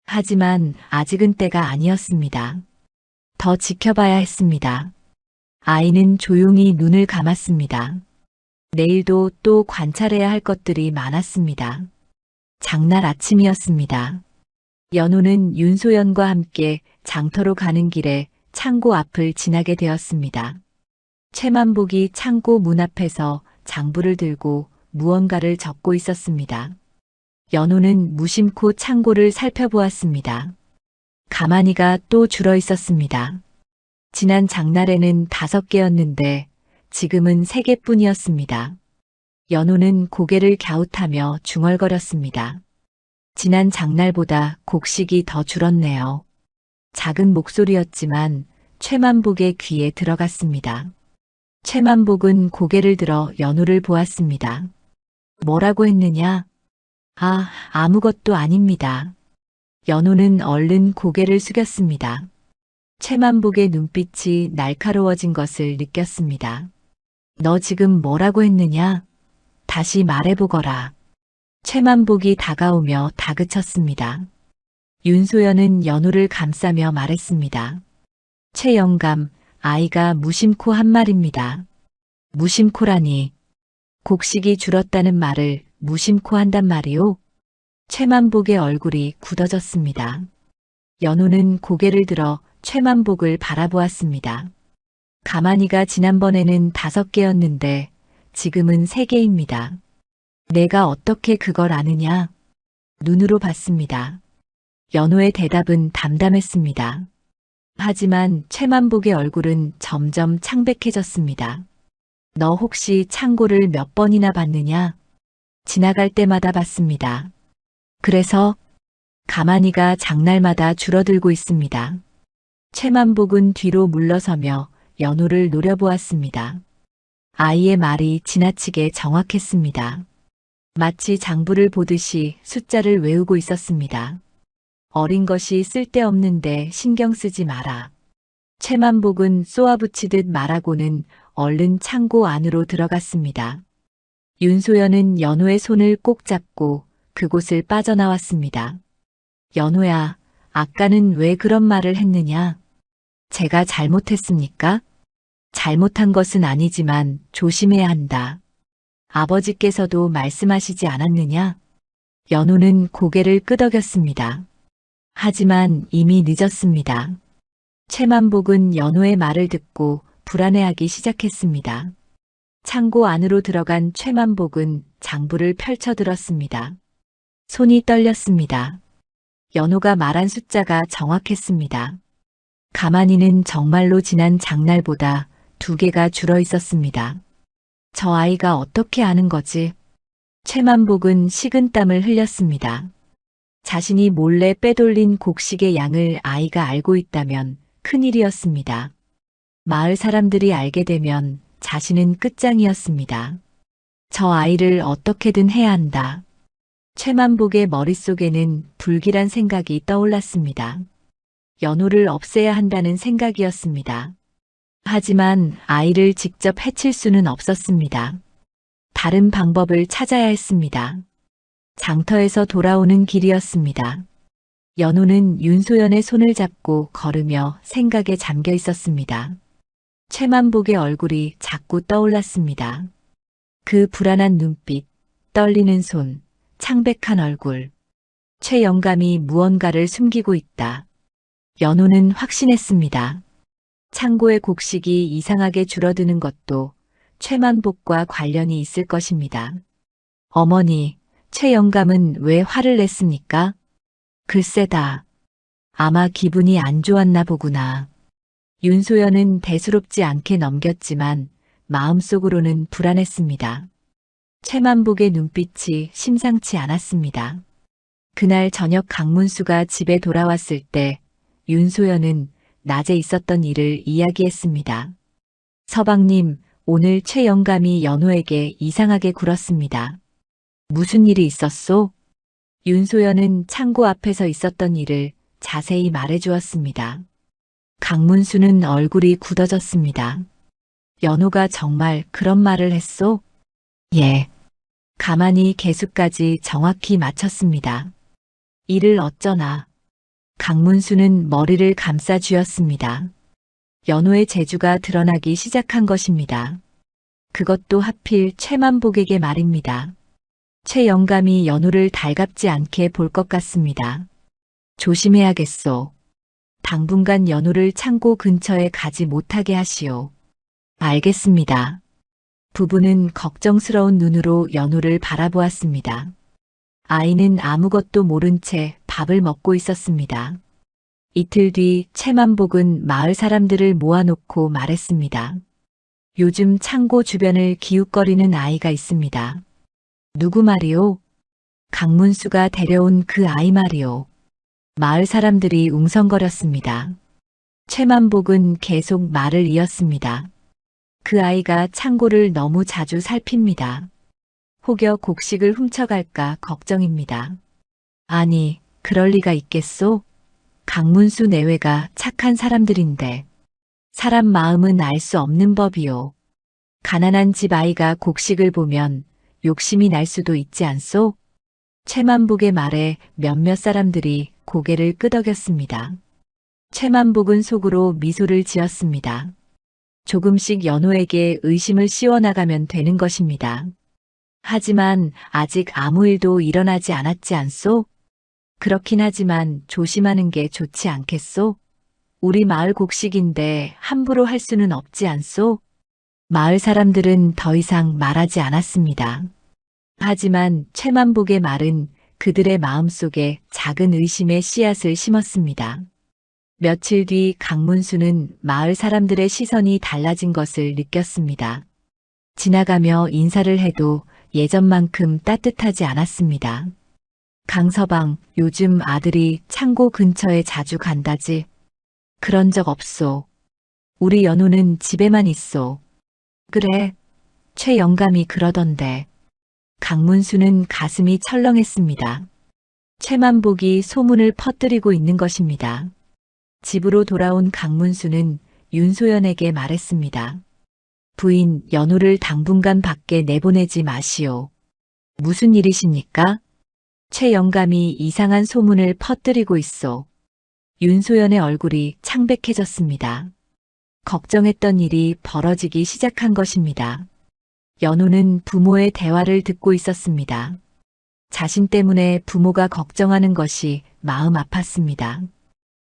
하지만 아직은 때가 아니었습니다. 더 지켜봐야 했습니다. 아이는 조용히 눈을 감았습니다. 내일도 또 관찰해야 할 것들이 많았습니다. 장날 아침이었습니다. 연호는 윤소연과 함께 장터로 가는 길에 창고 앞을 지나게 되었습니다. 최만복이 창고 문 앞에서 장부를 들고 무언가를 적고 있었습니다. 연호는 무심코 창고를 살펴보았습니다. 가마니가 또 줄어 있었습니다. 지난 장날에는 5개였는데 지금은 3개뿐이었습니다. 연호는 고개를 갸웃하며 중얼거렸습니다. 지난 장날보다 곡식이 더 줄었네요. 작은 목소리였지만 최만복의 귀에 들어갔습니다. 최만복은 고개를 들어 연호를 보았습니다. 뭐라고 했느냐? 아무것도 아닙니다. 연호는 얼른 고개를 숙였습니다. 최만복의 눈빛이 날카로워진 것을 느꼈습니다. 너 지금 뭐라고 했느냐? 다시 말해보거라. 최만복이 다가오며 다그쳤습니다. 윤소연은 연호를 감싸며 말했습니다. 최영감, 아이가 무심코 한 말입니다. 무심코라니. 곡식이 줄었다는 말을 무심코 한단 말이오? 최만복의 얼굴이 굳어졌습니다. 연호는 고개를 들어 최만복을 바라보았습니다. 가마니가 지난번에는 5개였는데 지금은 3개입니다. 내가 어떻게 그걸 아느냐? 눈으로 봤습니다. 연호의 대답은 담담했습니다. 하지만 최만복의 얼굴은 점점 창백해졌습니다. 너 혹시 창고를 몇 번이나 봤느냐? 지나갈 때마다 봤습니다. 그래서 가마니가 장날마다 줄어들고 있습니다. 최만복은 뒤로 물러서며 연호를 노려보았습니다. 아이의 말이 지나치게 정확했습니다. 마치 장부를 보듯이 숫자를 외우고 있었습니다. 어린 것이 쓸데없는데 신경 쓰지 마라. 최만복은 쏘아붙이듯 말하고는 얼른 창고 안으로 들어갔습니다. 윤소연은 연호의 손을 꼭 잡고 그곳을 빠져나왔습니다. 연호야, 아까는 왜 그런 말을 했느냐? 제가 잘못했습니까? 잘못한 것은 아니지만 조심해야 한다. 아버지께서도 말씀하시지 않았느냐? 연호는 고개를 끄덕였습니다. 하지만 이미 늦었습니다. 최만복은 연호의 말을 듣고 불안해하기 시작했습니다. 창고 안으로 들어간 최만복은 장부를 펼쳐들었습니다. 손이 떨렸습니다. 연호가 말한 숫자가 정확했습니다. 가만히는 정말로 지난 장날보다 2개가 줄어 있었습니다. 저 아이가 어떻게 아는 거지? 최만복은 식은땀을 흘렸습니다. 자신이 몰래 빼돌린 곡식의 양을 아이가 알고 있다면 큰일이었습니다. 마을 사람들이 알게 되면 자신은 끝장이었습니다. 저 아이를 어떻게든 해야 한다. 최만복의 머릿속에는 불길한 생각이 떠올랐습니다. 연호를 없애야 한다는 생각이었습니다. 하지만 아이를 직접 해칠 수는 없었습니다. 다른 방법을 찾아야 했습니다. 장터에서 돌아오는 길이었습니다. 연호는 윤소연의 손을 잡고 걸으며 생각에 잠겨 있었습니다. 최만복의 얼굴이 자꾸 떠올랐습니다. 그 불안한 눈빛, 떨리는 손, 창백한 얼굴. 최영감이 무언가를 숨기고 있다. 연호는 확신했습니다. 창고의 곡식이 이상하게 줄어드는 것도 최만복과 관련이 있을 것입니다. 어머니, 최 영감은 왜 화를 냈습니까? 글쎄다. 아마 기분이 안 좋았나 보구나. 윤소연은 대수롭지 않게 넘겼지만 마음속으로는 불안했습니다. 최만복의 눈빛이 심상치 않았습니다. 그날 저녁 강문수가 집에 돌아왔을 때 윤소연은 낮에 있었던 일을 이야기했습니다. 서방님, 오늘 최 영감이 연호에게 이상하게 굴었습니다. 무슨 일이 있었소? 윤소연은 창고 앞에서 있었던 일을 자세히 말해주었습니다. 강문수는 얼굴이 굳어졌습니다. 연호가 정말 그런 말을 했소? 예. 가만히 개수까지 정확히 맞췄습니다. 이를 어쩌나. 강문수는 머리를 감싸 쥐었습니다. 연호의 재주가 드러나기 시작한 것입니다. 그것도 하필 최만복에게 말입니다. 최 영감이 연호를 달갑지 않게 볼 것 같습니다. 조심해야겠소. 당분간 연호를 창고 근처에 가지 못하게 하시오. 알겠습니다. 부부는 걱정스러운 눈으로 연호를 바라보았습니다. 아이는 아무것도 모른 채 밥을 먹고 있었습니다. 이틀 뒤 최만복은 마을 사람들을 모아놓고 말했습니다. 요즘 창고 주변을 기웃거리는 아이가 있습니다. 누구 말이오? 강문수가 데려온 그 아이 말이오. 마을 사람들이 웅성거렸습니다. 최만복은 계속 말을 이었습니다. 그 아이가 창고를 너무 자주 살핍니다. 혹여 곡식을 훔쳐갈까 걱정입니다. 아니, 그럴 리가 있겠소? 강문수 내외가 착한 사람들인데 사람 마음은 알 수 없는 법이오. 가난한 집 아이가 곡식을 보면 욕심이 날 수도 있지 않소? 최만복의 말에 몇몇 사람들이 고개를 끄덕였습니다. 최만복은 속으로 미소를 지었습니다. 조금씩 연호에게 의심을 씌워나가면 되는 것입니다. 하지만 아직 아무 일도 일어나지 않았지 않소? 그렇긴 하지만 조심하는 게 좋지 않겠소? 우리 마을 곡식인데 함부로 할 수는 없지 않소? 마을 사람들은 더 이상 말하지 않았습니다. 하지만 최만복의 말은 그들의 마음속에 작은 의심의 씨앗을 심었습니다. 며칠 뒤 강문수는 마을 사람들의 시선이 달라진 것을 느꼈습니다. 지나가며 인사를 해도 예전만큼 따뜻하지 않았습니다. 강서방, 요즘 아들이 창고 근처에 자주 간다지. 그런 적 없소. 우리 연호는 집에만 있소. 그래, 최 영감이 그러던데. 강문수는 가슴이 철렁했습니다. 최만복이 소문을 퍼뜨리고 있는 것입니다. 집으로 돌아온 강문수는 윤소연에게 말했습니다. 부인, 연호를 당분간 밖에 내보내지 마시오. 무슨 일이십니까? 최 영감이 이상한 소문을 퍼뜨리고 있어. 윤소연의 얼굴이 창백해졌습니다. 걱정했던 일이 벌어지기 시작한 것입니다. 연호는 부모의 대화를 듣고 있었습니다. 자신 때문에 부모가 걱정하는 것이 마음 아팠습니다.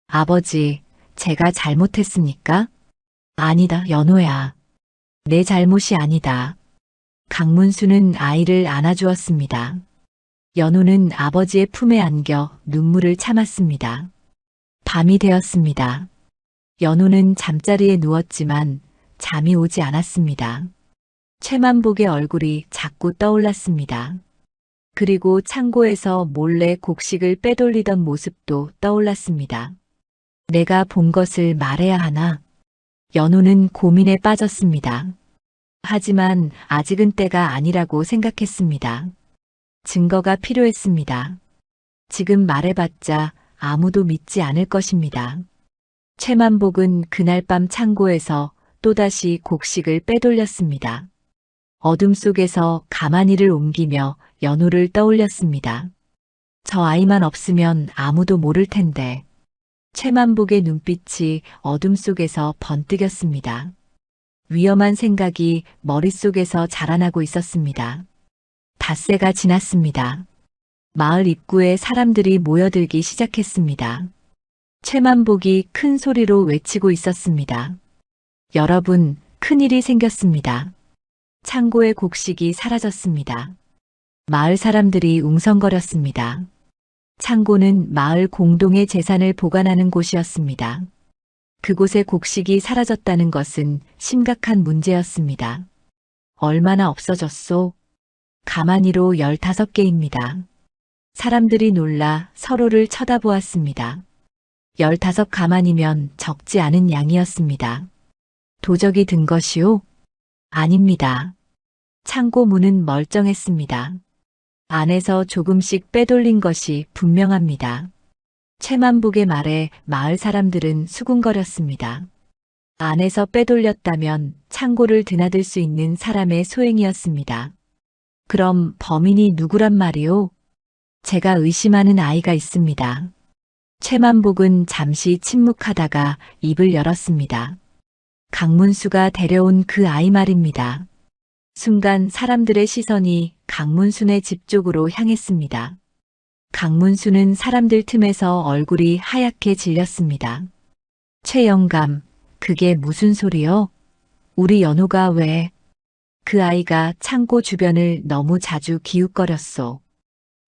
아버지, 제가 잘못했습니까? 아니다, 연호야. 내 잘못이 아니다. 강문수는 아이를 안아주었습니다. 연호는 아버지의 품에 안겨 눈물을 참았습니다. 밤이 되었습니다. 연호는 잠자리에 누웠지만 잠이 오지 않았습니다. 최만복의 얼굴이 자꾸 떠올랐습니다. 그리고 창고에서 몰래 곡식을 빼돌리던 모습도 떠올랐습니다. 내가 본 것을 말해야 하나? 연호는 고민에 빠졌습니다. 하지만 아직은 때가 아니라고 생각했습니다. 증거가 필요했습니다. 지금 말해봤자 아무도 믿지 않을 것입니다. 최만복은 그날 밤 창고에서 또다시 곡식을 빼돌렸습니다. 어둠 속에서 가마니를 옮기며 연호를 떠올렸습니다. 저 아이만 없으면 아무도 모를 텐데. 최만복의 눈빛이 어둠 속에서 번뜩였습니다. 위험한 생각이 머릿속에서 자라나고 있었습니다. 닷새가 지났습니다. 마을 입구에 사람들이 모여들기 시작했습니다. 최만복이 큰 소리로 외치고 있었습니다. 여러분, 큰일이 생겼습니다. 창고의 곡식이 사라졌습니다. 마을 사람들이 웅성거렸습니다. 창고는 마을 공동의 재산을 보관하는 곳이었습니다. 그곳에 곡식이 사라졌다는 것은 심각한 문제였습니다. 얼마나 없어졌소? 가마니로 15개입니다. 사람들이 놀라 서로를 쳐다보았습니다. 15가마니면 적지 않은 양이었습니다. 도적이 든 것이요? 아닙니다. 창고 문은 멀쩡했습니다. 안에서 조금씩 빼돌린 것이 분명합니다. 최만복의 말에 마을 사람들은 수군거렸습니다. 안에서 빼돌렸다면 창고를 드나들 수 있는 사람의 소행이었습니다. 그럼 범인이 누구란 말이오? 제가 의심하는 아이가 있습니다. 최만복은 잠시 침묵하다가 입을 열었습니다. 강문수가 데려온 그 아이 말입니다. 순간 사람들의 시선이 강문순의 집 쪽으로 향했습니다. 강문수는 사람들 틈에서 얼굴이 하얗게 질렸습니다. 최영감, 그게 무슨 소리요? 우리 연호가 왜? 그 아이가 창고 주변을 너무 자주 기웃거렸소.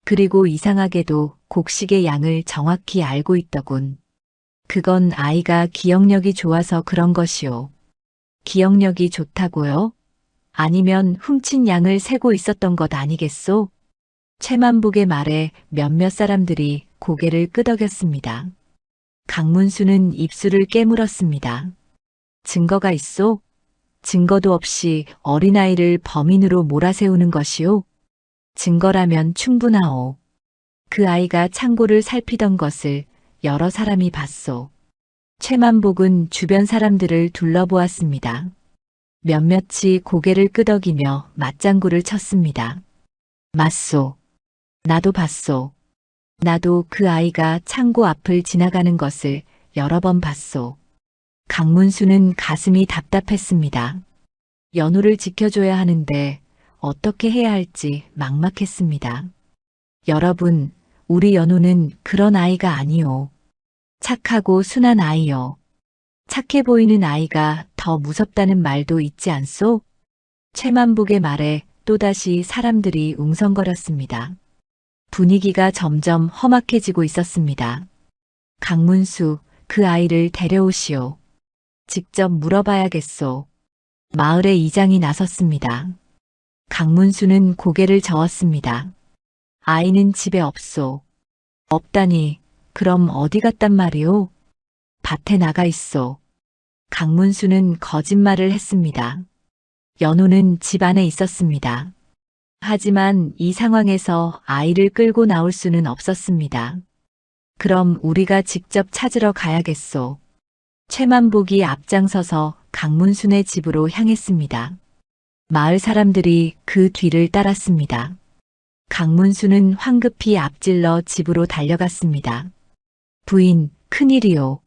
그리고 이상하게도 곡식의 양을 정확히 알고 있더군. 그건 아이가 기억력이 좋아서 그런 것이오. 기억력이 좋다고요? 아니면 훔친 양을 세고 있었던 것 아니겠소? 최만복의 말에 몇몇 사람들이 고개를 끄덕였습니다. 강문수는 입술을 깨물었습니다. 증거가 있소? 증거도 없이 어린아이를 범인으로 몰아세우는 것이오? 증거라면 충분하오. 그 아이가 창고를 살피던 것을 여러 사람이 봤소. 최만복은 주변 사람들을 둘러보았습니다. 몇몇이 고개를 끄덕이며 맞장구를 쳤습니다. 맞소. 나도 봤소. 나도 그 아이가 창고 앞을 지나가는 것을 여러 번 봤소. 강문수는 가슴이 답답했습니다. 연호를 지켜줘야 하는데 어떻게 해야 할지 막막했습니다. 여러분, 우리 연호는 그런 아이가 아니오. 착하고 순한 아이요. 착해 보이는 아이가 더 무섭다는 말도 있지 않소? 최만복의 말에 또다시 사람들이 웅성거렸습니다. 분위기가 점점 험악해지고 있었습니다. 강문수, 그 아이를 데려오시오. 직접 물어봐야겠소. 마을의 이장이 나섰습니다. 강문수는 고개를 저었습니다. 아이는 집에 없소. 없다니, 그럼 어디 갔단 말이오? 밭에 나가 있소. 강문수는 거짓말을 했습니다. 연호는 집 안에 있었습니다. 하지만 이 상황에서 아이를 끌고 나올 수는 없었습니다. 그럼 우리가 직접 찾으러 가야겠소. 최만복이 앞장서서 강문순의 집으로 향했습니다. 마을 사람들이 그 뒤를 따랐습니다. 강문수는 황급히 앞질러 집으로 달려갔습니다. 부인, 큰일이요.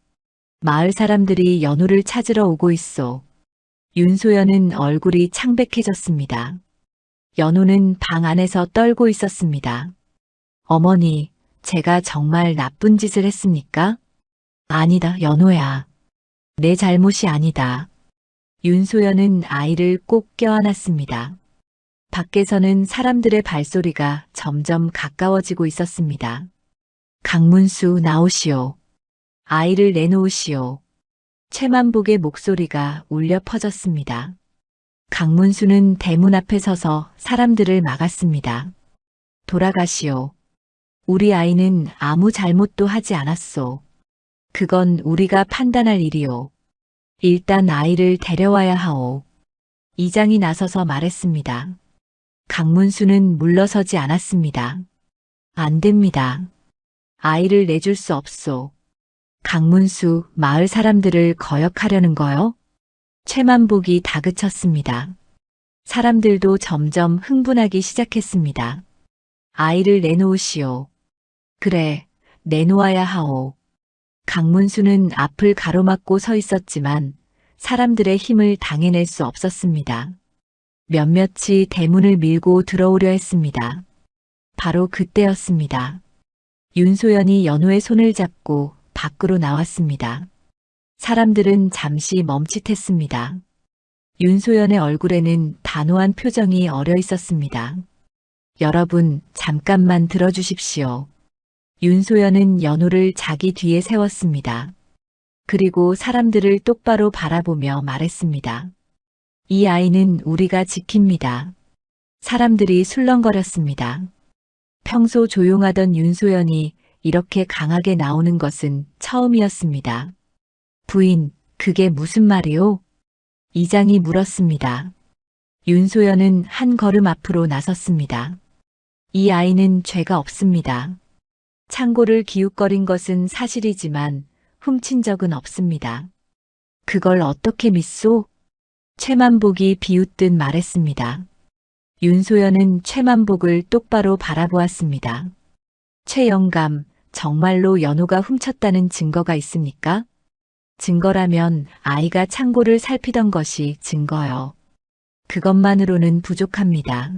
마을 사람들이 연호를 찾으러 오고 있어. 윤소연은 얼굴이 창백해졌습니다. 연호는 방 안에서 떨고 있었습니다. 어머니, 제가 정말 나쁜 짓을 했습니까? 아니다, 연호야. 내 잘못이 아니다. 윤소연은 아이를 꼭 껴안았습니다. 밖에서는 사람들의 발소리가 점점 가까워지고 있었습니다. 강문수, 나오시오. 아이를 내놓으시오. 최만복의 목소리가 울려 퍼졌습니다. 강문수는 대문 앞에 서서 사람들을 막았습니다. 돌아가시오. 우리 아이는 아무 잘못도 하지 않았소. 그건 우리가 판단할 일이오. 일단 아이를 데려와야 하오. 이장이 나서서 말했습니다. 강문수는 물러서지 않았습니다. 안 됩니다. 아이를 내줄 수 없소. 강문수, 마을 사람들을 거역하려는 거요? 최만복이 다그쳤습니다. 사람들도 점점 흥분하기 시작했습니다. 아이를 내놓으시오. 그래, 내놓아야 하오. 강문수는 앞을 가로막고 서 있었지만 사람들의 힘을 당해낼 수 없었습니다. 몇몇이 대문을 밀고 들어오려 했습니다. 바로 그때였습니다. 윤소연이 연호의 손을 잡고 밖으로 나왔습니다. 사람들은 잠시 멈칫했습니다. 윤소연의 얼굴에는 단호한 표정이 어려 있었습니다. 여러분, 잠깐만 들어주십시오. 윤소연은 연호를 자기 뒤에 세웠습니다. 그리고 사람들을 똑바로 바라보며 말했습니다. 이 아이는 우리가 지킵니다. 사람들이 술렁거렸습니다. 평소 조용하던 윤소연이 이렇게 강하게 나오는 것은 처음이었습니다. 부인, 그게 무슨 말이오? 이장이 물었습니다. 윤소연은 한 걸음 앞으로 나섰습니다. 이 아이는 죄가 없습니다. 창고를 기웃거린 것은 사실이지만 훔친 적은 없습니다. 그걸 어떻게 믿소? 최만복이 비웃듯 말했습니다. 윤소연은 최만복을 똑바로 바라보았습니다. 최 영감, 정말로 연호가 훔쳤다는 증거가 있습니까? 증거라면 아이가 창고를 살피던 것이 증거요. 그것만으로는 부족합니다.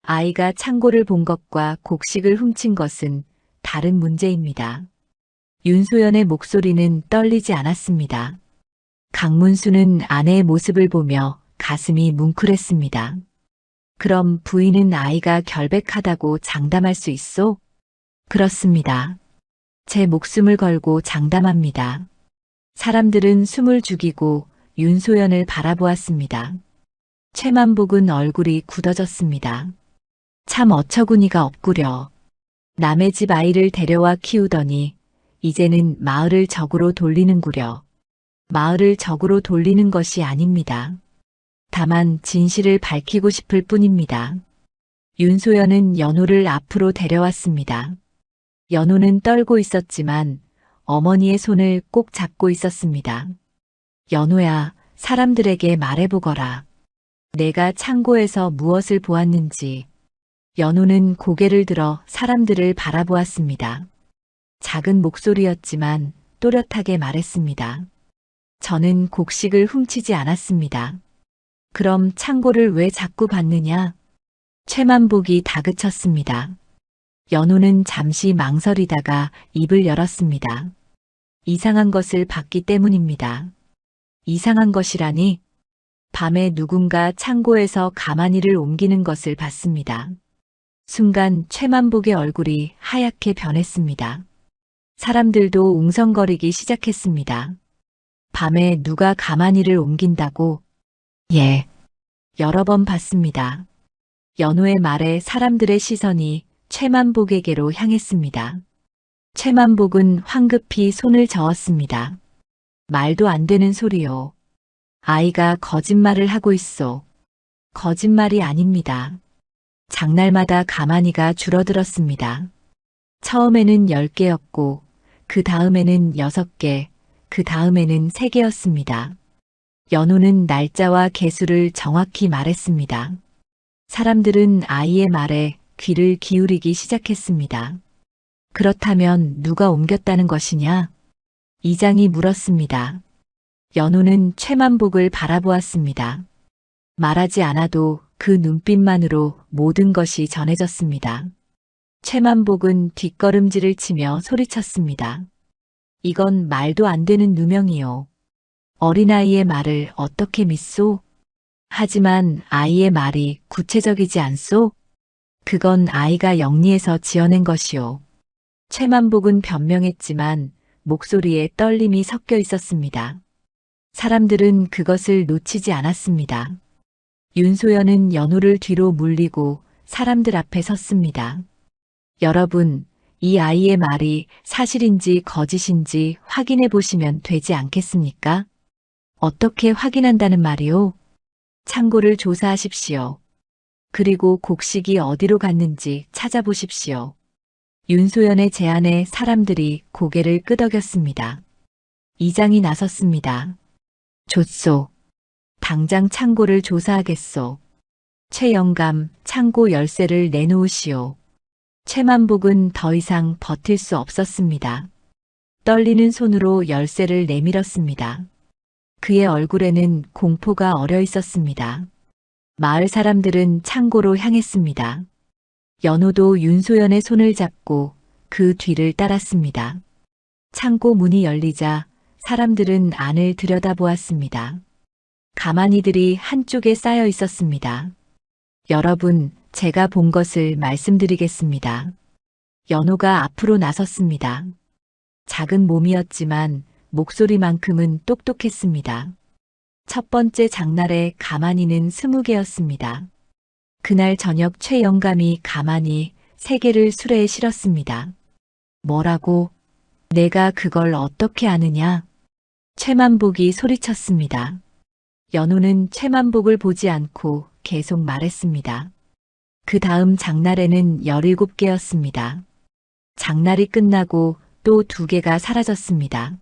아이가 창고를 본 것과 곡식을 훔친 것은 다른 문제입니다. 윤소연의 목소리는 떨리지 않았습니다. 강문수는 아내의 모습을 보며 가슴이 뭉클했습니다. 그럼 부인은 아이가 결백하다고 장담할 수 있소? 그렇습니다. 제 목숨을 걸고 장담합니다. 사람들은 숨을 죽이고 윤소연을 바라보았습니다. 최만복은 얼굴이 굳어졌습니다. 참 어처구니가 없구려. 남의 집 아이를 데려와 키우더니 이제는 마을을 적으로 돌리는구려. 마을을 적으로 돌리는 것이 아닙니다. 다만 진실을 밝히고 싶을 뿐입니다. 윤소연은 연호를 앞으로 데려왔습니다. 연호는 떨고 있었지만 어머니의 손을 꼭 잡고 있었습니다. 연호야, 사람들에게 말해보거라. 내가 창고에서 무엇을 보았는지. 연호는 고개를 들어 사람들을 바라보았습니다. 작은 목소리였지만 또렷하게 말했습니다. 저는 곡식을 훔치지 않았습니다. 그럼 창고를 왜 자꾸 봤느냐? 최만복이 다그쳤습니다. 연호는 잠시 망설이다가 입을 열었습니다. 이상한 것을 봤기 때문입니다. 이상한 것이라니? 밤에 누군가 창고에서 가마니를 옮기는 것을 봤습니다. 순간 최만복의 얼굴이 하얗게 변했습니다. 사람들도 웅성거리기 시작했습니다. 밤에 누가 가마니를 옮긴다고? 예, 여러 번 봤습니다. 연호의 말에 사람들의 시선이 최만복에게로 향했습니다. 최만복은 황급히 손을 저었습니다. 말도 안 되는 소리요. 아이가 거짓말을 하고 있어. 거짓말이 아닙니다. 장날마다 가마니가 줄어들었습니다. 처음에는 10개였고 그 다음에는 6개, 그 다음에는 3개였습니다. 연호는 날짜와 개수를 정확히 말했습니다. 사람들은 아이의 말에 귀를 기울이기 시작했습니다. 그렇다면 누가 옮겼다는 것이냐? 이장이 물었습니다. 연호는 최만복을 바라보았습니다. 말하지 않아도 그 눈빛만으로 모든 것이 전해졌습니다. 최만복은 뒷걸음질을 치며 소리쳤습니다. 이건 말도 안 되는 누명이요. 어린아이의 말을 어떻게 믿소? 하지만 아이의 말이 구체적이지 않소? 그건 아이가 영리해서 지어낸 것이오. 최만복은 변명했지만 목소리에 떨림이 섞여 있었습니다. 사람들은 그것을 놓치지 않았습니다. 윤소연은 연호를 뒤로 물리고 사람들 앞에 섰습니다. 여러분, 이 아이의 말이 사실인지 거짓인지 확인해 보시면 되지 않겠습니까? 어떻게 확인한다는 말이오? 창고를 조사하십시오. 그리고 곡식이 어디로 갔는지 찾아보십시오. 윤소연의 제안에 사람들이 고개를 끄덕였습니다. 이장이 나섰습니다. 좋소. 당장 창고를 조사하겠소. 최 영감, 창고 열쇠를 내놓으시오. 최만복은 더 이상 버틸 수 없었습니다. 떨리는 손으로 열쇠를 내밀었습니다. 그의 얼굴에는 공포가 어려 있었습니다. 마을 사람들은 창고로 향했습니다. 연호도 윤소연의 손을 잡고 그 뒤를 따랐습니다. 창고 문이 열리자 사람들은 안을 들여다보았습니다. 가마니들이 한쪽에 쌓여 있었습니다. 여러분, 제가 본 것을 말씀드리겠습니다. 연호가 앞으로 나섰습니다. 작은 몸이었지만 목소리만큼은 똑똑했습니다. 첫 번째 장날에 가만히는 20개였습니다. 그날 저녁 최 영감이 가만히 3개를 수레에 실었습니다. 뭐라고? 내가 그걸 어떻게 아느냐? 최만복이 소리쳤습니다. 연호는 최만복을 보지 않고 계속 말했습니다. 그 다음 장날에는 17개였습니다. 장날이 끝나고 또 2개가 사라졌습니다.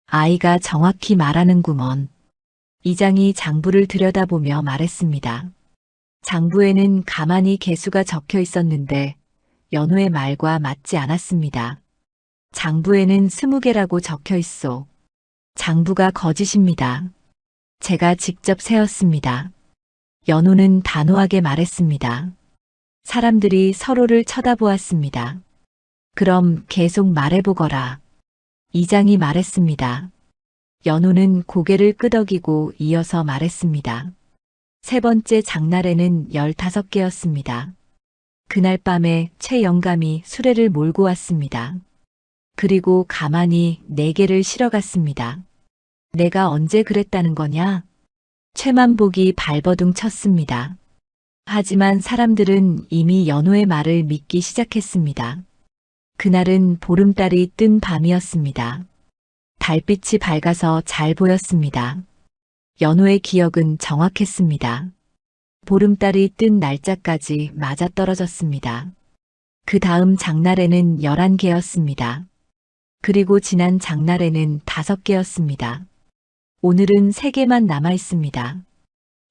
아이가 정확히 말하는구먼. 이장이 장부를 들여다보며 말했습니다. 장부에는 가만히 개수가 적혀 있었는데 연호의 말과 맞지 않았습니다. 장부에는 20개라고 적혀 있어. 장부가 거짓입니다. 제가 직접 세었습니다. 연호는 단호하게 말했습니다. 사람들이 서로를 쳐다보았습니다. 그럼 계속 말해보거라. 이장이 말했습니다. 연호는 고개를 끄덕이고 이어서 말했습니다. 3번째 장날에는 15개였습니다. 그날 밤에 최 영감이 수레를 몰고 왔습니다. 그리고 가만히 4개를 실어갔습니다. 내가 언제 그랬다는 거냐? 최만복이 발버둥 쳤습니다. 하지만 사람들은 이미 연호의 말을 믿기 시작했습니다. 그날은 보름달이 뜬 밤이었습니다. 달빛이 밝아서 잘 보였습니다. 연호의 기억은 정확했습니다. 보름달이 뜬 날짜까지 맞아떨어졌습니다. 그 다음 장날에는 11개였습니다. 그리고 지난 장날에는 5개였습니다. 오늘은 3개만 남아 있습니다.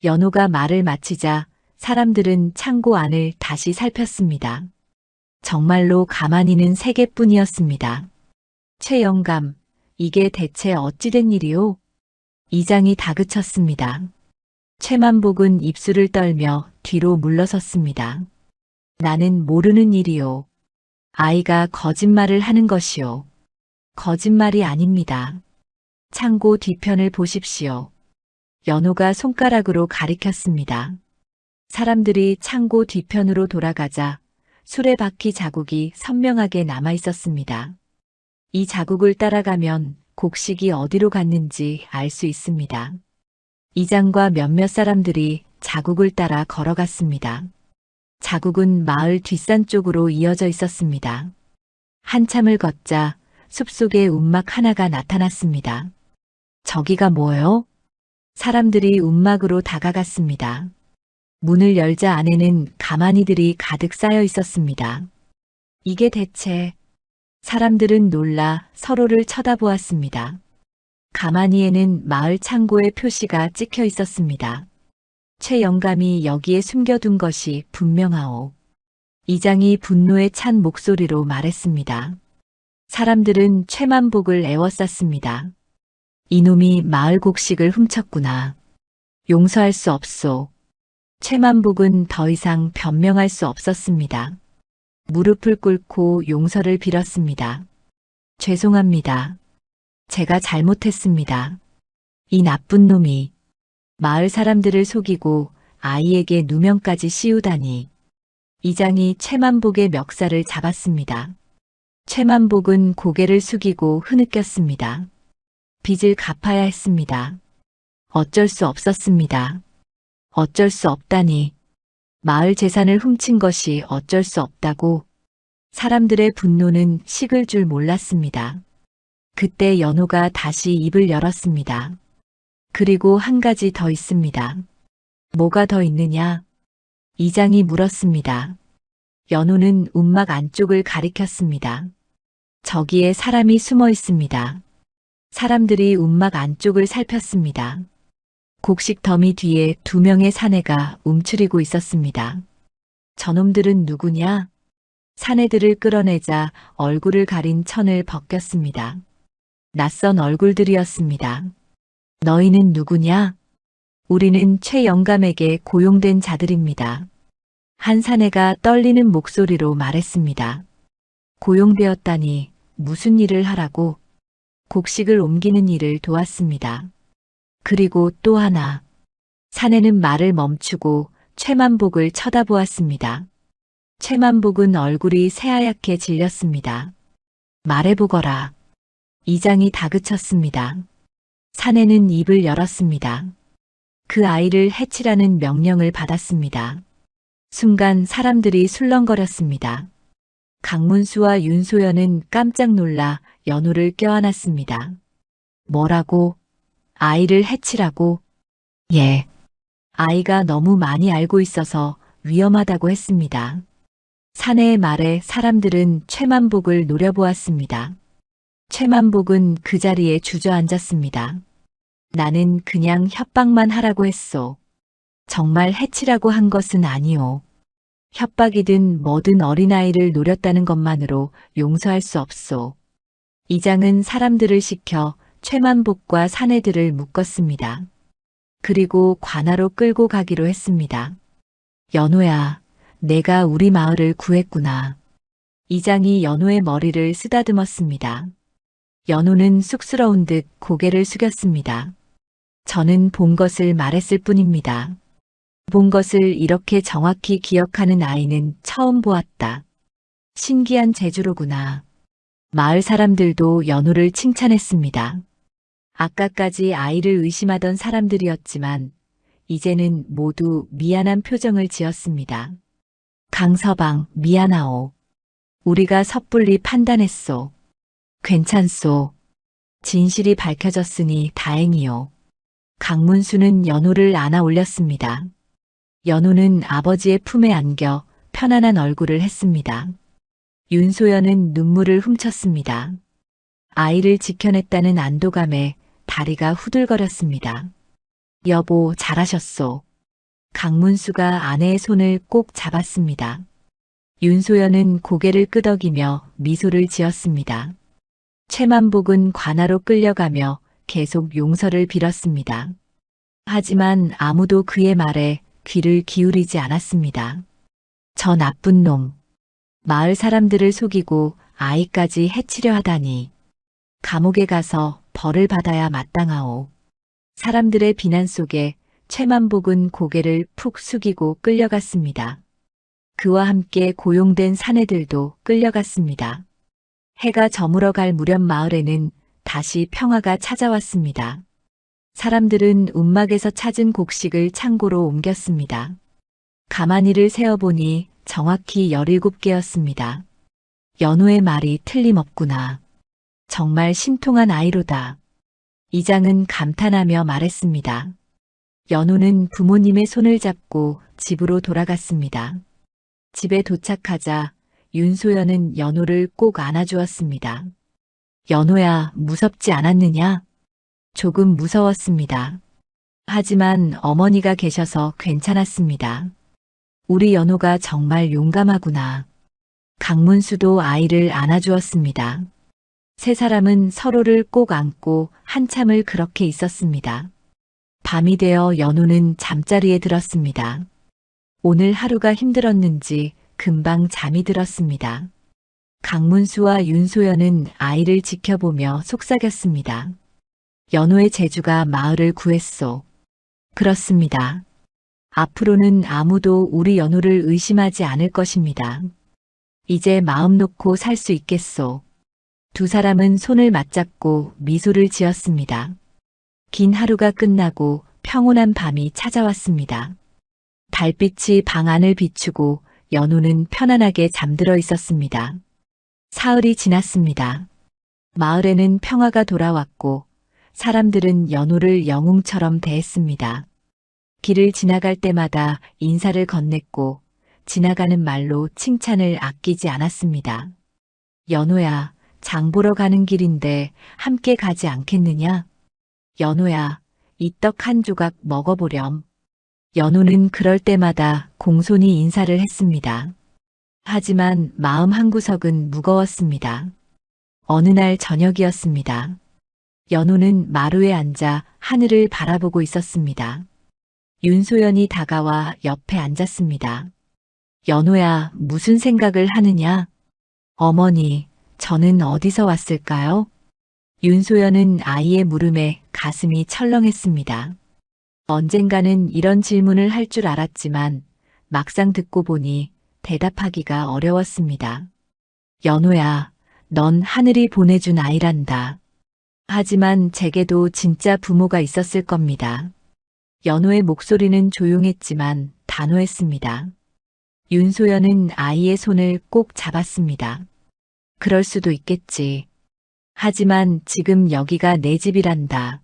연호가 말을 마치자 사람들은 창고 안을 다시 살폈습니다. 정말로 가만히는 3개뿐이었습니다. 최 영감, 이게 대체 어찌된 일이오? 이장이 다그쳤습니다. 최만복은 입술을 떨며 뒤로 물러섰습니다. 나는 모르는 일이오. 아이가 거짓말을 하는 것이오. 거짓말이 아닙니다. 창고 뒤편을 보십시오. 연호가 손가락으로 가리켰습니다. 사람들이 창고 뒤편으로 돌아가자 수레바퀴 자국이 선명하게 남아 있었습니다. 이 자국을 따라가면 곡식이 어디로 갔는지 알 수 있습니다. 이장과 몇몇 사람들이 자국을 따라 걸어갔습니다. 자국은 마을 뒷산 쪽으로 이어져 있었습니다. 한참을 걷자 숲속에 움막 하나가 나타났습니다. 저기가 뭐요? 사람들이 움막으로 다가갔습니다. 문을 열자 안에는 가마니들이 가득 쌓여 있었습니다. 이게 대체... 사람들은 놀라 서로를 쳐다보았습니다. 가마니에는 마을 창고의 표시가 찍혀 있었습니다. 최 영감이 여기에 숨겨둔 것이 분명하오. 이장이 분노에 찬 목소리로 말했습니다. 사람들은 최만복을 애워쌌습니다. 이놈이 마을 곡식을 훔쳤구나. 용서할 수 없소. 최만복은 더 이상 변명할 수 없었습니다. 무릎을 꿇고 용서를 빌었습니다. 죄송합니다. 제가 잘못했습니다. 이 나쁜 놈이 마을 사람들을 속이고 아이에게 누명까지 씌우다니. 이장이 최만복의 멱살을 잡았습니다. 최만복은 고개를 숙이고 흐느꼈습니다. 빚을 갚아야 했습니다. 어쩔 수 없었습니다. 어쩔 수 없다니. 마을 재산을 훔친 것이 어쩔 수 없다고. 사람들의 분노는 식을 줄 몰랐습니다. 그때 연호가 다시 입을 열었습니다. 그리고 한 가지 더 있습니다. 뭐가 더 있느냐? 이장이 물었습니다. 연호는 움막 안쪽을 가리켰습니다. 저기에 사람이 숨어 있습니다. 사람들이 움막 안쪽을 살폈습니다. 곡식 더미 뒤에 2명의 사내가 움츠리고 있었습니다. 저놈들은 누구냐? 사내들을 끌어내자 얼굴을 가린 천을 벗겼습니다. 낯선 얼굴들이었습니다. 너희는 누구냐? 우리는 최 영감에게 고용된 자들입니다. 한 사내가 떨리는 목소리로 말했습니다. 고용되었다니 무슨 일을 하라고? 곡식을 옮기는 일을 도왔습니다. 그리고 또 하나. 사내는 말을 멈추고 최만복을 쳐다보았습니다. 최만복은 얼굴이 새하얗게 질렸습니다. 말해보거라. 이장이 다그쳤습니다. 사내는 입을 열었습니다. 그 아이를 해치라는 명령을 받았습니다. 순간 사람들이 술렁거렸습니다. 강문수와 윤소연은 깜짝 놀라 연호를 껴안았습니다. 뭐라고? 아이를 해치라고? 예. 아이가 너무 많이 알고 있어서 위험하다고 했습니다. 사내의 말에 사람들은 최만복을 노려보았습니다. 최만복은 그 자리에 주저앉았습니다. 나는 그냥 협박만 하라고 했소. 정말 해치라고 한 것은 아니오. 협박이든 뭐든 어린아이를 노렸다는 것만으로 용서할 수 없소. 이장은 사람들을 시켜 최만복과 사내들을 묶었습니다. 그리고 관하로 끌고 가기로 했습니다. 연호야, 내가 우리 마을을 구했구나. 이장이 연호의 머리를 쓰다듬었습니다. 연호는 쑥스러운 듯 고개를 숙였습니다. 저는 본 것을 말했을 뿐입니다. 본 것을 이렇게 정확히 기억하는 아이는 처음 보았다. 신기한 재주로구나. 마을 사람들도 연호를 칭찬했습니다. 아까까지 아이를 의심하던 사람들이었지만 이제는 모두 미안한 표정을 지었습니다. 강서방, 미안하오. 우리가 섣불리 판단했소. 괜찮소. 진실이 밝혀졌으니 다행이요. 강문수는 연호를 안아 올렸습니다. 연호는 아버지의 품에 안겨 편안한 얼굴을 했습니다. 윤소연은 눈물을 훔쳤습니다. 아이를 지켜냈다는 안도감에 다리가 후들거렸습니다. 여보, 잘하셨소. 강문수가 아내의 손을 꼭 잡았습니다. 윤소연은 고개를 끄덕이며 미소를 지었습니다. 최만복은 관하로 끌려가며 계속 용서를 빌었습니다. 하지만 아무도 그의 말에 귀를 기울이지 않았습니다. 저 나쁜 놈. 마을 사람들을 속이고 아이까지 해치려 하다니. 감옥에 가서 벌을 받아야 마땅하오. 사람들의 비난 속에 최만복은 고개를 푹 숙이고 끌려갔습니다. 그와 함께 고용된 사내들도 끌려갔습니다. 해가 저물어 갈 무렵 마을에는 다시 평화가 찾아왔습니다. 사람들은 움막에서 찾은 곡식을 창고로 옮겼습니다. 가마니를 세어보니 정확히 17개였습니다. 연호의 말이 틀림없구나. 정말 신통한 아이로다. 이장은 감탄하며 말했습니다. 연호는 부모님의 손을 잡고 집으로 돌아갔습니다. 집에 도착하자 윤소연은 연호를 꼭 안아주었습니다. 연호야, 무섭지 않았느냐? 조금 무서웠습니다. 하지만 어머니가 계셔서 괜찮았습니다. 우리 연호가 정말 용감하구나. 강문수도 아이를 안아주었습니다. 세 사람은 서로를 꼭 안고 한참을 그렇게 있었습니다. 밤이 되어 연호는 잠자리에 들었습니다. 오늘 하루가 힘들었는지 금방 잠이 들었습니다. 강문수와 윤소연은 아이를 지켜보며 속삭였습니다. 연호의 재주가 마을을 구했소. 그렇습니다. 앞으로는 아무도 우리 연호를 의심하지 않을 것입니다. 이제 마음 놓고 살 수 있겠소. 두 사람은 손을 맞잡고 미소를 지었습니다. 긴 하루가 끝나고 평온한 밤이 찾아왔습니다. 달빛이 방 안을 비추고 연호는 편안하게 잠들어 있었습니다. 사흘이 지났습니다. 마을에는 평화가 돌아왔고 사람들은 연호를 영웅처럼 대했습니다. 길을 지나갈 때마다 인사를 건넸고 지나가는 말로 칭찬을 아끼지 않았습니다. 연호야, 장 보러 가는 길인데 함께 가지 않겠느냐? 연호야, 이 떡 한 조각 먹어보렴. 연호는 그럴 때마다 공손히 인사를 했습니다. 하지만 마음 한구석은 무거웠습니다. 어느 날 저녁이었습니다. 연호는 마루에 앉아 하늘을 바라보고 있었습니다. 윤소연이 다가와 옆에 앉았습니다. 연호야, 무슨 생각을 하느냐? 어머니, 저는 어디서 왔을까요? 윤소연은 아이의 물음에 가슴이 철렁했습니다. 언젠가는 이런 질문을 할 줄 알았지만 막상 듣고 보니 대답하기가 어려웠습니다. 연호야, 넌 하늘이 보내준 아이란다. 하지만 제게도 진짜 부모가 있었을 겁니다. 연호의 목소리는 조용했지만 단호했습니다. 윤소연은 아이의 손을 꼭 잡았습니다. 그럴 수도 있겠지. 하지만 지금 여기가 내 집이란다.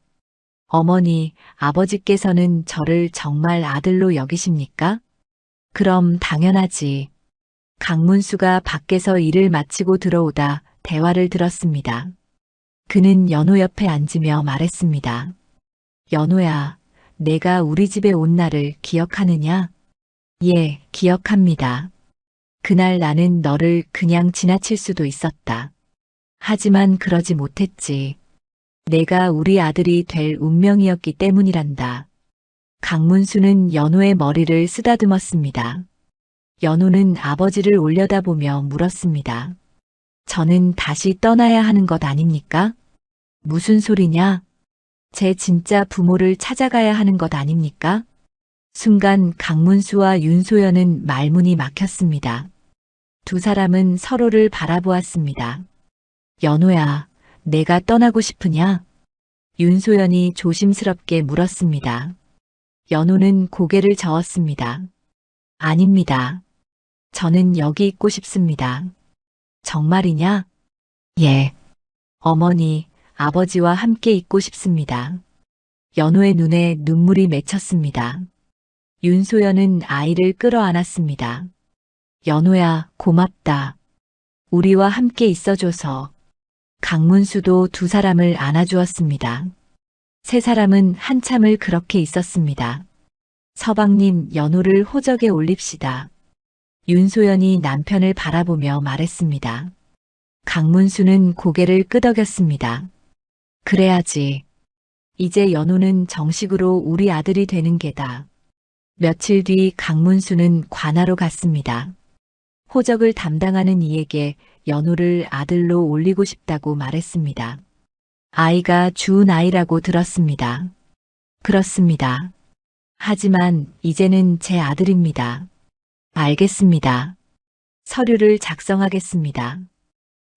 어머니, 아버지께서는 저를 정말 아들로 여기십니까? 그럼 당연하지. 강문수가 밖에서 일을 마치고 들어오다 대화를 들었습니다. 그는 연호 옆에 앉으며 말했습니다. 연호야, 내가 우리 집에 온 날을 기억하느냐? 예, 기억합니다. 그날 나는 너를 그냥 지나칠 수도 있었다. 하지만 그러지 못했지. 내가 우리 아들이 될 운명이었기 때문이란다. 강문수는 연호의 머리를 쓰다듬었습니다. 연호는 아버지를 올려다보며 물었습니다. 저는 다시 떠나야 하는 것 아닙니까? 무슨 소리냐? 제 진짜 부모를 찾아가야 하는 것 아닙니까? 순간 강문수와 윤소연은 말문이 막혔습니다. 두 사람은 서로를 바라보았습니다. 연호야, 내가 떠나고 싶으냐? 윤소연이 조심스럽게 물었습니다. 연호는 고개를 저었습니다. 아닙니다. 저는 여기 있고 싶습니다. 정말이냐? 예. 어머니, 아버지와 함께 있고 싶습니다. 연호의 눈에 눈물이 맺혔습니다. 윤소연은 아이를 끌어안았습니다. 연호야, 고맙다. 우리와 함께 있어줘서. 강문수도 두 사람을 안아주었습니다. 세 사람은 한참을 그렇게 있었습니다. 서방님, 연호를 호적에 올립시다. 윤소연이 남편을 바라보며 말했습니다. 강문수는 고개를 끄덕였습니다. 그래야지. 이제 연호는 정식으로 우리 아들이 되는 게다. 며칠 뒤 강문수는 관하로 갔습니다. 호적을 담당하는 이에게 연호를 아들로 올리고 싶다고 말했습니다. 아이가 주운 아이라고 들었습니다. 그렇습니다. 하지만 이제는 제 아들입니다. 알겠습니다. 서류를 작성하겠습니다.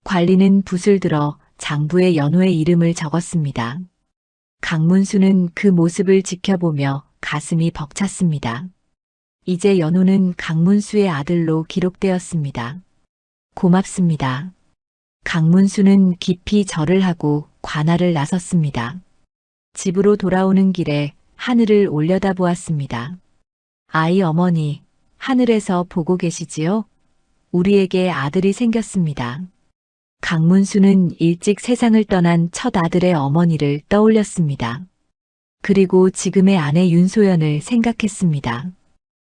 관리는 붓을 들어 장부에 연호의 이름을 적었습니다. 강문수는 그 모습을 지켜보며 가슴이 벅찼습니다. 이제 연호는 강문수의 아들로 기록되었습니다. 고맙습니다. 강문수는 깊이 절을 하고 관할을 나섰습니다. 집으로 돌아오는 길에 하늘을 올려다보았습니다. 아이 어머니, 하늘에서 보고 계시지요? 우리에게 아들이 생겼습니다. 강문수는 일찍 세상을 떠난 첫 아들의 어머니를 떠올렸습니다. 그리고 지금의 아내 윤소연을 생각했습니다.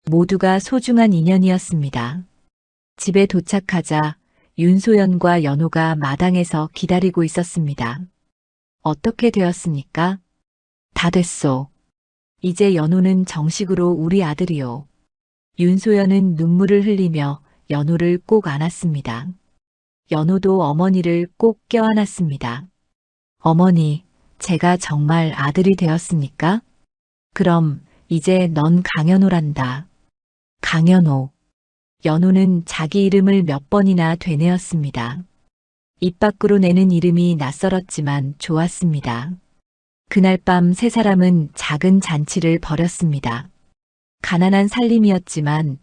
모두가 소중한 인연이었습니다. 집에 도착하자 윤소연과 연호가 마당에서 기다리고 있었습니다. 어떻게 되었습니까? 다 됐소. 이제 연호는 정식으로 우리 아들이요. 윤소연은 눈물을 흘리며 연호를 꼭 안았습니다. 연호도 어머니를 꼭 껴안았습니다. 어머니, 제가 정말 아들이 되었습니까? 그럼 이제 넌 강연호란다. 강연호. 연호는 자기 이름을 몇 번이나 되뇌었습니다. 입 밖으로 내는 이름이 낯설었지만 좋았습니다. 그날 밤 세 사람은 작은 잔치를 벌였습니다. 가난한 살림이었지만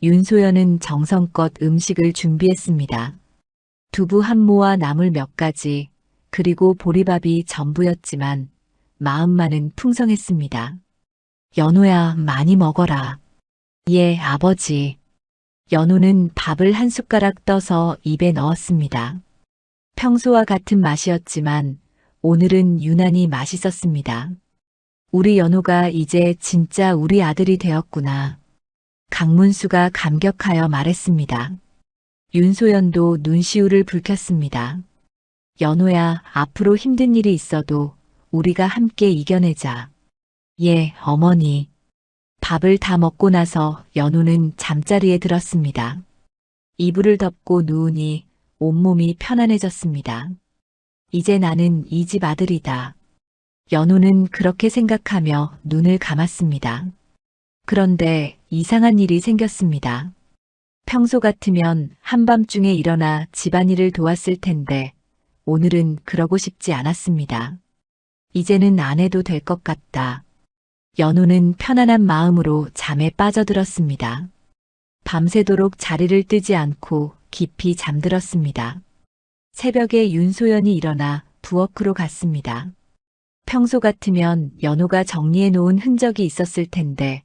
윤소연은 정성껏 음식을 준비했습니다. 두부 한 모와 나물 몇 가지, 그리고 보리밥이 전부였지만 마음만은 풍성했습니다. 연호야, 많이 먹어라. 예, 아버지. 연호는 밥을 한 숟가락 떠서 입에 넣었습니다. 평소와 같은 맛이었지만 오늘은 유난히 맛있었습니다. 우리 연호가 이제 진짜 우리 아들이 되었구나. 강문수가 감격하여 말했습니다. 윤소연도 눈시울을 붉혔습니다. 연호야, 앞으로 힘든 일이 있어도 우리가 함께 이겨내자. 예, 어머니. 밥을 다 먹고 나서 연호는 잠자리에 들었습니다. 이불을 덮고 누우니 온몸이 편안해졌습니다. 이제 나는 이 집 아들이다. 연호는 그렇게 생각하며 눈을 감았습니다. 그런데 이상한 일이 생겼습니다. 평소 같으면 한밤중에 일어나 집안일을 도왔을 텐데 오늘은 그러고 싶지 않았습니다. 이제는 안 해도 될 것 같다. 연우는 편안한 마음으로 잠에 빠져들었습니다. 밤새도록 자리를 뜨지 않고 깊이 잠들었습니다. 새벽에 윤소연이 일어나 부엌으로 갔습니다. 평소 같으면 연우가 정리해 놓은 흔적이 있었을 텐데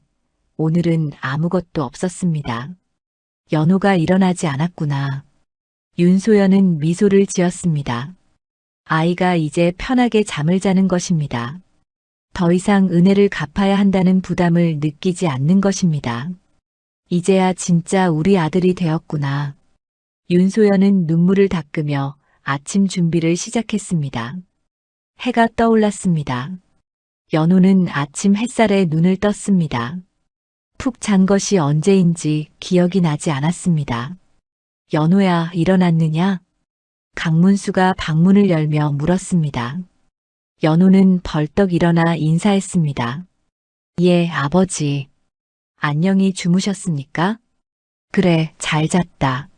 오늘은 아무것도 없었습니다. 연우가 일어나지 않았구나. 윤소연은 미소를 지었습니다. 아이가 이제 편하게 잠을 자는 것입니다. 더 이상 은혜를 갚아야 한다는 부담을 느끼지 않는 것입니다. 이제야 진짜 우리 아들이 되었구나. 윤소연은 눈물을 닦으며 아침 준비를 시작했습니다. 해가 떠올랐습니다. 연우는 아침 햇살에 눈을 떴습니다. 푹 잔 것이 언제인지 기억이 나지 않았습니다. 연우야, 일어났느냐? 강문수가 방문을 열며 물었습니다. 연우는 벌떡 일어나 인사했습니다. 예, 아버지. 안녕히 주무셨습니까? 그래, 잘 잤다.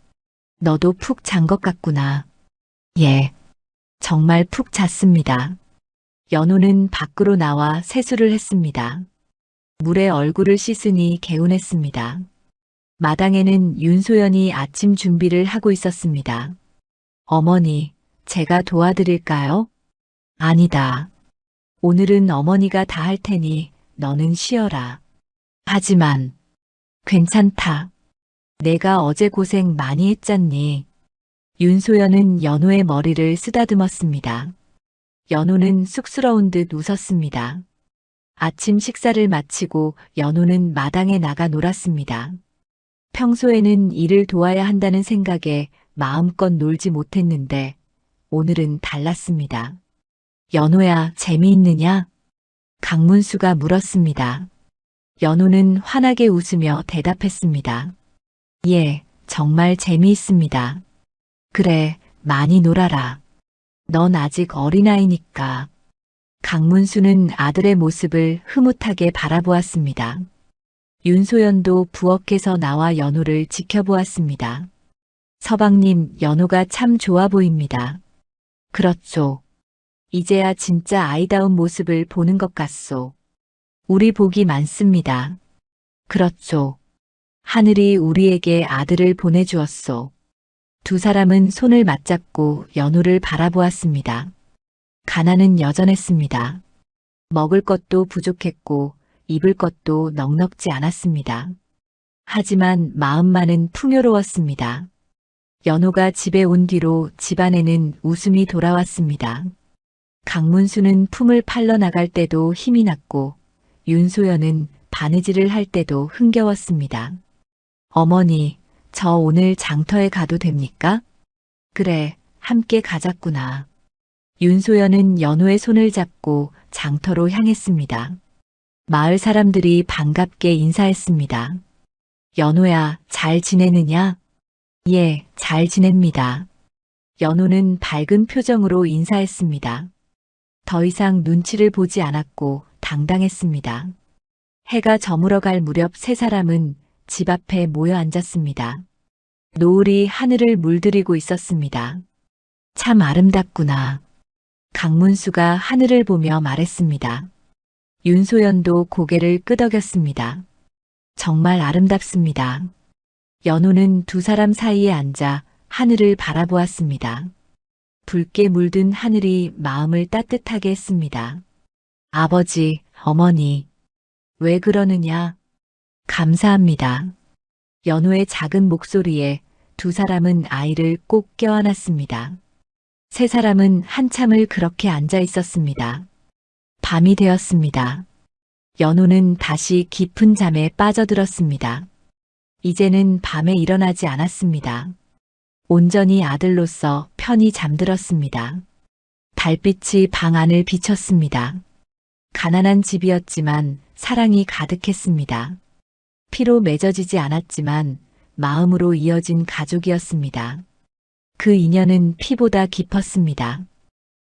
너도 푹 잔 것 같구나. 예, 정말 푹 잤습니다. 연우는 밖으로 나와 세수를 했습니다. 물에 얼굴을 씻으니 개운했습니다. 마당에는 윤소연이 아침 준비를 하고 있었습니다. 어머니, 제가 도와드릴까요? 아니다. 오늘은 어머니가 다 할 테니 너는 쉬어라. 하지만 괜찮다. 내가 어제 고생 많이 했잖니. 윤소연은 연우의 머리를 쓰다듬었습니다. 연우는 쑥스러운 듯 웃었습니다. 아침 식사를 마치고 연우는 마당에 나가 놀았습니다. 평소에는 일을 도와야 한다는 생각에 마음껏 놀지 못했는데 오늘은 달랐습니다. 연우야, 재미있느냐? 강문수가 물었습니다. 연우는 환하게 웃으며 대답했습니다. 예, 정말 재미있습니다. 그래, 많이 놀아라. 넌 아직 어린아이니까. 강문수는 아들의 모습을 흐뭇하게 바라보았습니다. 윤소연도 부엌에서 나와 연우를 지켜보았습니다. 서방님, 연우가 참 좋아 보입니다. 그렇죠. 이제야 진짜 아이다운 모습을 보는 것 같소. 우리 복이 많습니다. 그렇죠. 하늘이 우리에게 아들을 보내주었소. 두 사람은 손을 맞잡고 연우를 바라보았습니다. 가난은 여전했습니다. 먹을 것도 부족했고 입을 것도 넉넉지 않았습니다. 하지만 마음만은 풍요로웠습니다. 연우가 집에 온 뒤로 집안에는 웃음이 돌아왔습니다. 강문수는 품을 팔러 나갈 때도 힘이 났고 윤소연은 바느질을 할 때도 흥겨웠습니다. 어머니, 저 오늘 장터에 가도 됩니까? 그래, 함께 가자꾸나. 윤소연은 연우의 손을 잡고 장터로 향했습니다. 마을 사람들이 반갑게 인사했습니다. 연우야, 잘 지내느냐? 예, 잘 지냅니다. 연우는 밝은 표정으로 인사했습니다. 더 이상 눈치를 보지 않았고 당당했습니다. 해가 저물어갈 무렵 세 사람은 집 앞에 모여 앉았습니다. 노을이 하늘을 물들이고 있었습니다. 참 아름답구나. 강문수가 하늘을 보며 말했습니다. 윤소연도 고개를 끄덕였습니다. 정말 아름답습니다. 연우는 두 사람 사이에 앉아 하늘을 바라보았습니다. 붉게 물든 하늘이 마음을 따뜻하게 했습니다. 아버지, 어머니, 왜 그러느냐? 감사합니다. 연우의 작은 목소리에 두 사람은 아이를 꼭 껴안았습니다. 세 사람은 한참을 그렇게 앉아 있었습니다. 밤이 되었습니다. 연우는 다시 깊은 잠에 빠져들었습니다. 이제는 밤에 일어나지 않았습니다. 온전히 아들로서 편히 잠들었습니다. 달빛이 방 안을 비쳤습니다. 가난한 집이었지만 사랑이 가득했습니다. 피로 맺어지지 않았지만 마음으로 이어진 가족이었습니다. 그 인연은 피보다 깊었습니다.